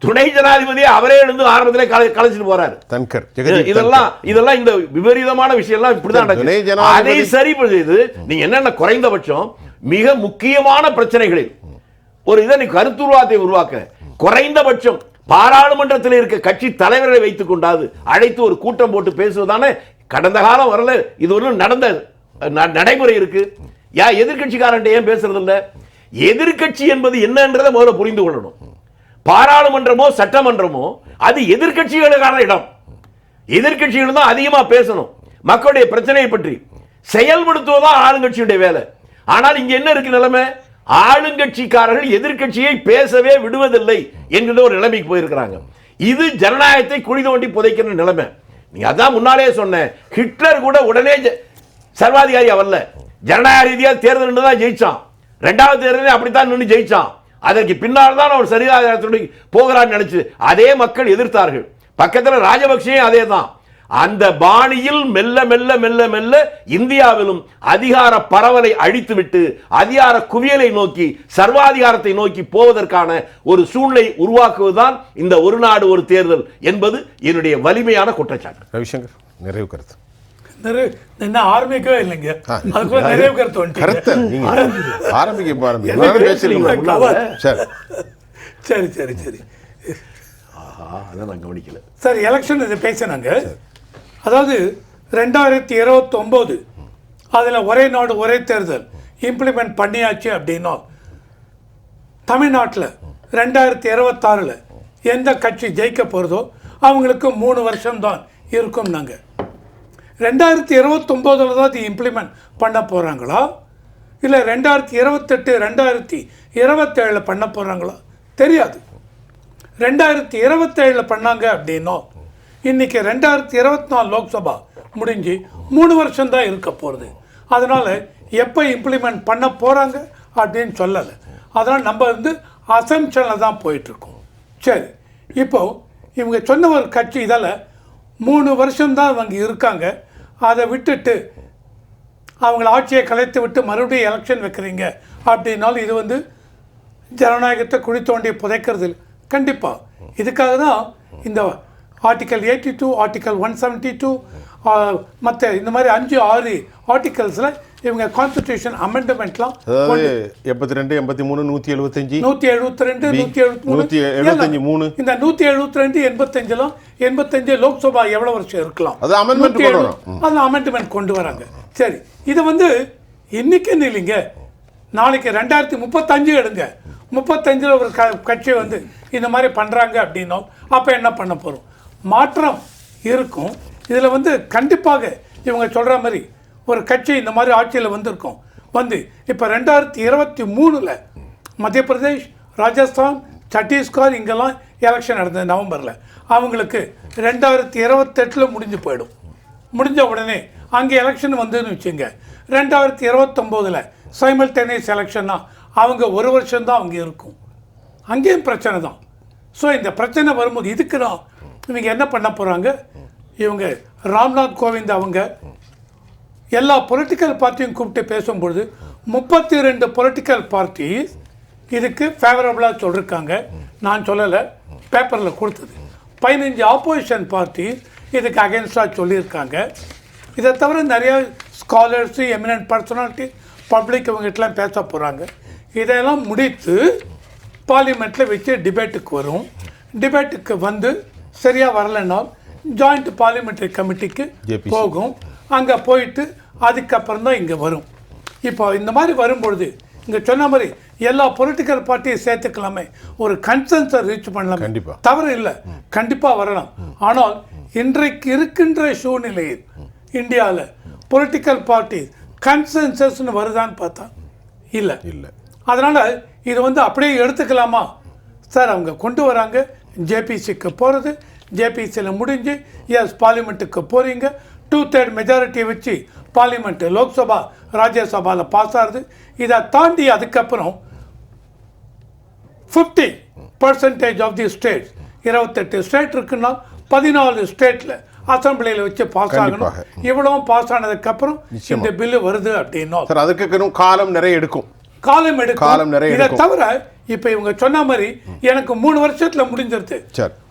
துணை ஜனாதிபதி அவரே எழுந்து ஆரம்பத்திலே கலைச்சிட்டு போறாரு. தன்கர் இதெல்லாம் இந்த விபரீதமான விஷயம் எல்லாம் இப்படிதான் நடக்குது. அதை சரி செய்து நீங்க என்னென்ன குறைந்தபட்சம் மிக முக்கியமான பிரச்சனைகளில் ஒரு இதை கருத்துருவாத்தை உருவாக்க குறைந்தபட்சம் பாராளுமன்றத்தில் இருக்க கட்சி தலைவர்களை வைத்துக் கொண்டாது அழைத்து ஒரு கூட்டம் போட்டு பேசுவதானே கடந்த காலம் வரல. இது ஒரு நடந்த நடைமுறை இருக்கு. எதிர்கட்சிக்காரன் ஏன் பேசுறது இல்ல? எதிர்கட்சி என்பது என்னன்றதை முதல்ல புரிந்து கொள்ளணும். பாராளுமன்றமோ சட்டமன்றமோ அது எதிர்கட்சிகளுக்கான இடம். எதிர்கட்சிகள் தான் அதிகமா பேசணும். மக்களுடைய பிரச்சனையை பற்றி செயல்படுத்துவதுதான் ஆளுங்கட்சியுடைய வேலை. ஆனால் இங்க என்ன இருக்கு நிலைமை? ஆளுங்கட்சிக்காரர்கள் எதிர்கட்சியை பேசவே விடுவதில்லை என்கிற ஒரு நிலைமைக்கு போயிருக்கிறாங்க. இது ஜனநாயகத்தை குழி தோண்டி புதைக்கிற நிலைமை. நீங்க அதான் முன்னாலே சொன்ன, ஹிட்லர் கூட உடனே சர்வாதிகாரி அவல்ல, ஜனநாயக ரீதியாக தேர்தல் தான் ஜெயிச்சான். 2வது தேர்தலில் அப்படித்தான் நின்று ஜெயிச்சான். அதற்கு பின்னால் தான் அவர் சரியாகத்துடைய போகிறான்னு நினைச்சு அதே மக்கள் எதிர்த்தார்கள். பக்கத்தில் ராஜபக்சே அதே தான். அந்த பாணியில் மெல்ல மெல்ல மெல்ல மெல்ல இந்தியாவிலும் அதிகார பரவலை அழித்துவிட்டு அதிகார குவியலை நோக்கி சர்வாதிகாரத்தை நோக்கி போவதற்கான ஒரு சூழ்நிலை உருவாக்குவதுதான் இந்த ஒரு நாடு ஒரு தேர்தல் என்பது என்னுடைய வலிமையான குற்றச்சாட்டு. ரவிசங்கர், நிறைவு கருத்து. ஆரம்பிக்கவே இல்லைங்க, அதுக்குள்ள நிறைவு கருத்து சரி சரி சரி அதான் கவனிக்கல சார். எலெக்ஷன் இதை பேசினாங்க. அதாவது 2029 அதில் ஒரே நாடு ஒரே தேர்தல் இம்ப்ளிமெண்ட் பண்ணியாச்சு அப்படின்னா தமிழ்நாட்டில் 2026 எந்த கட்சி ஜெயிக்க போகிறதோ அவங்களுக்கு 3 வருஷம்தான் இருக்கும். நாங்கள் 2029 தான் அது இம்ப்ளிமெண்ட் பண்ண போகிறாங்களா இல்லை 2028 2027 பண்ண போகிறாங்களா தெரியாது. 2027 பண்ணாங்க அப்படின்னா இன்னைக்கு 2024 லோக்சபா முடிஞ்சு 3 வருஷம் தான் இருக்க போகிறது. அதனால் எப்போ இம்ப்ளிமெண்ட் பண்ண போகிறாங்க அப்படின்னு சொல்லலை. அதனால் நம்ம வந்து அசம்ஷனில் தான் போயிட்டுருக்கோம். சரி, இப்போது இவங்க சொன்ன ஒரு கட்சி இதில் 3 வருஷம்தான் அவங்க இருக்காங்க, அதை விட்டுட்டு அவங்கள ஆட்சியை கலைத்து விட்டு மறுபடியும் எலெக்ஷன் வைக்கிறீங்க அப்படின்னாலும் இது வந்து ஜனநாயகத்தை குழி தோண்டி புதைக்கிறது கண்டிப்பாக. இதுக்காக தான் இந்த ஆர்டிக்கல் 82, ஆர்டிக்கல் 172, மற்ற இந்த மாதிரி 5-6 ஆர்டிகல்ஸில் இவங்க கான்ஸ்டிடியூஷன் அமெண்ட்மெண்ட்லாம் அதாவது 82, 83, 175, 172, 173 இந்த 172, 85லாம் 85 லோக்சபா எவ்வளோ வருஷம் இருக்கலாம், அது amendment கொண்டு வரோம். அதில் அமெண்ட்மெண்ட் கொண்டு வராங்க. சரி, இதை வந்து இன்னைக்குன்னு இல்லைங்க, நாளைக்கு 2035 எடுங்க, 35ல் ஒரு கட்சி வந்து இந்த மாதிரி பண்ணுறாங்க அப்படின்னோம், அப்போ என்ன பண்ண போகிறோம்? மாற்றம் இருக்கும். இதில் வந்து கண்டிப்பாக இவங்க சொல்கிற மாதிரி ஒரு கட்சி இந்த மாதிரி ஆட்சியில் வந்திருக்கோம். வந்து இப்போ 2023ல் மத்திய பிரதேஷ், ராஜஸ்தான், சத்தீஸ்கர் இங்கெல்லாம் எலெக்ஷன் நடந்தது நவம்பரில். அவங்களுக்கு 2028ல் முடிஞ்சு போயிடும். முடிஞ்ச உடனே அங்கே எலெக்ஷன் வந்துன்னு வச்சுங்க, 2029ல் சைமல்டேனியஸ் எலெக்ஷன்னா அவங்க ஒரு வருஷம்தான் அவங்க இருக்கும். அங்கேயும் பிரச்சனை தான். ஸோ இந்த பிரச்சனை வரும்போது இதுக்கு தான் இவங்க என்ன பண்ண போகிறாங்க, இவங்க ராம்நாத் கோவிந்த் அவங்க எல்லா பொலிட்டிக்கல் பார்ட்டியும் கூப்பிட்டு பேசும்பொழுது 32 பொலிட்டிக்கல் பார்ட்டிஸ் இதுக்கு ஃபேவரபுளாக சொல்லியிருக்காங்க. நான் சொல்லலை, பேப்பரில் கொடுத்தது. 15 ஆப்போசிஷன் பார்ட்டிஸ் இதுக்கு அகேன்ஸ்டாக சொல்லியிருக்காங்க. இதை தவிர நிறைய ஸ்காலர்ஸு, எமினன்ட் பர்சனாலிட்டி, பப்ளிக் இவங்ககிட்டலாம் பேச போகிறாங்க. இதெல்லாம் முடித்து பார்லிமெண்ட்டில் வச்சு டிபேட்டுக்கு வரும். டிபேட்டுக்கு வந்து சரியாக வரலைன்னா ஜாயிண்ட் பார்லிமெண்ட்ரி கமிட்டிக்கு போகும். அங்கே போயிட்டு அதுக்கப்புறம் தான் இங்கே வரும். இப்போ இந்த மாதிரி வரும்பொழுது இங்கே சொன்ன மாதிரி எல்லா பொலிட்டிக்கல் பார்ட்டியும் சேர்த்துக்கலாமே, ஒரு கன்சென்சஸ் ரீச் பண்ணலாம். கண்டிப்பாக தவறு இல்லை, கண்டிப்பாக வரலாம். ஆனால் இன்றைக்கு இருக்கின்ற சூழ்நிலையில் இந்தியாவில் பொலிட்டிக்கல் பார்ட்டி கன்சென்சஸ்னு வருதான்னு பார்த்தா இல்லை. அதனால் இது வந்து அப்படியே எடுத்துக்கலாமா சார்? அவங்க கொண்டு வராங்க, ஜேபிசிக்கு போகிறது, ஜேபிசியில் முடிஞ்சு எஸ் பார்லிமெண்ட்டுக்கு போகிறீங்க, 2/3 மெஜாரிட்டியை வச்சு பார்லிமெண்ட்டு, லோக்சபா, ராஜ்யசபாவில் பாஸ் ஆகுது. இதை தாண்டி அதுக்கப்புறம் 50% ஆஃப் தி ஸ்டேட்ஸ், 28 ஸ்டேட் இருக்குன்னா 14 ஸ்டேட்டில் அசம்பிளியில் வச்சு பாஸ் ஆகணும். இவ்வளவும் பாஸ் ஆனதுக்கப்புறம் இந்த பில்லு வருது அப்படின்னா அதுக்கு காலம் நிறைய எடுக்கும். இதை தவிர இப்ப இவங்க சொன்ன மாதிரி எனக்கு 3 வருஷத்துல முடிஞ்சிருது.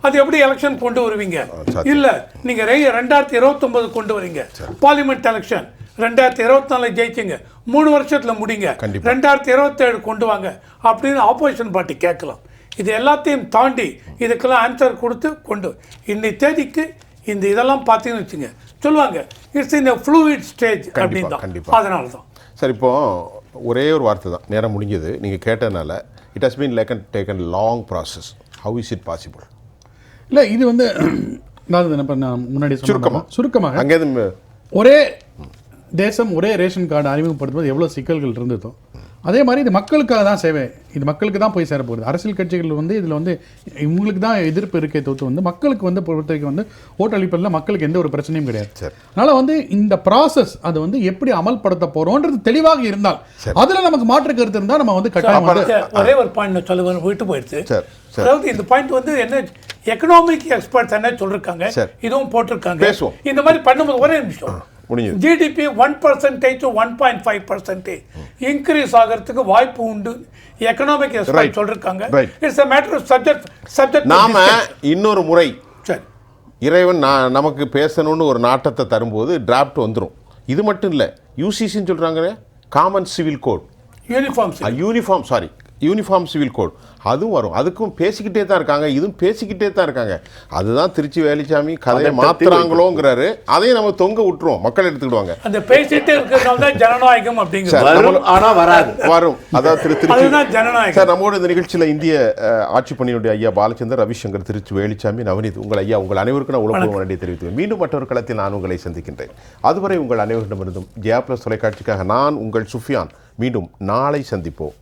அது எப்படி எலெக்ஷன் கொண்டு வருவீங்க? இல்ல, நீங்க 2029 கொண்டு வரீங்க. பார்லிமெண்ட் எலெக்ஷன் 2024 ஜெயிச்சிங்க, 3 வருஷத்துல முடிங்க, 2027 கொண்டு வாங்க அப்படின்னு ஆப்போசிஷன் பார்ட்டி கேட்கலாம். இது எல்லாத்தையும் தாண்டி இதுக்கெல்லாம் ஆன்சர் கொடுத்து கொண்டு இன்னைக்கு தேதிக்கு இந்த இதெல்லாம் பார்த்தீங்கன்னு வச்சுங்க, சொல்லுவாங்க இட்ஸ் இன் ஃப்ளூயிட் ஸ்டேஜ் அப்படின்னு தான். அதனால தான் சார் இப்போ ஒரே ஒரு வார்த்தை தான், நேரம் முடிஞ்சது. நீங்கள் கேட்டதுனால it has been taken long process. How is it possible? இல்லை, இது வந்து நான் முன்னாடி சுருக்கமாக அங்கேருந்து ஒரே தேசம் ஒரே ரேஷன் கார்டு அறிமுகப்படுத்துவது எவ்வளோ சிக்கல்கள் இருந்ததோ அதே மாதிரி இது மக்களுக்காக தான் சேவை, இது மக்களுக்கு தான் போய் சேரப்போகுது. அரசியல் கட்சிகள் வந்து இதில் வந்து இவங்களுக்கு தான் எதிர்ப்பு இருக்கே தவிர்த்து வந்து மக்களுக்கு வந்து பொறுத்தவரைக்கும் வந்து ஓட்டளிப்பதில் மக்களுக்கு எந்த ஒரு பிரச்சனையும் கிடையாது. அதனால் வந்து இந்த ப்ராசஸ் அது வந்து எப்படி அமல்படுத்த போகிறோன்றது தெளிவாக இருந்தால், அதில் நமக்கு மாற்று கருத்து இருந்தால் நம்ம வந்து கட்டாயம் ஒரே ஒரு பாயிண்ட் சொல்ல விட்டு போயிடுச்சு. அதாவது இந்த பாயிண்ட் வந்து என்ன எக்கனாமிக் எக்ஸ்பர்ட்ஸ் என்ன சொல்லிருக்காங்க, இதுவும் போட்டிருக்காங்க. இந்த மாதிரி பண்ணும்போது ஒரே நிமிஷம், ஜிடிபி 1% to 1.5% இன்க்ரீஸ் ஆகிறதுக்கு வாய்ப்பு உண்டு எக்கனாமிக் எக்ஸ்பர்ட் சொல்லிருக்காங்க. It's a matter of subject. நாம இன்னொரு முறை இறைவன் நமக்கு பேசணும்னு ஒரு நாட்டத்தை தரும்போது டிராஃப்ட் வந்துடும். இது மட்டும் இல்லை, யூசிசின்னு சொல்றாங்க, common civil code, uniform civil code, அதுவும் வரும். அதுக்கும் பேசிக்கிட்டே தான் இருக்காங்க, இதுவும் பேசிக்கிட்டே தான் இருக்காங்க. அதுதான் திருச்சி வேலுச்சாமி கதையை மாத்துறாங்களோங்கிறாரு. அதையும் நம்ம தொங்க விட்டுருவோம், மக்கள் எடுத்துக்கிடுவாங்க. அந்த பேசிட்டே இருக்கிறதால தான் ஜனநாயகம் அப்படிங்கிறது வரும். அதாவது திருச்சி சார் நம்மோட இந்த நிகழ்ச்சியில் இந்திய ஆட்சி பணியினுடைய ஐயா பாலச்சந்தர், ரவிசங்கர், திருச்சி வேலுச்சாமி, நவநீத், உங்கள் ஐயா உங்கள் அனைவருக்கும் நான் உலகம் நன்றி தெரிவித்துவேன். மீண்டும் மற்றொரு களத்தில் நான் உங்களை சந்திக்கின்றேன். அதுவரை உங்கள் அனைவரிடமிருந்தும் ஜெயா பிளஸ் தொலைக்காட்சிக்காக நான் உங்கள் சுஃபியான். மீண்டும் நாளை சந்திப்போம்.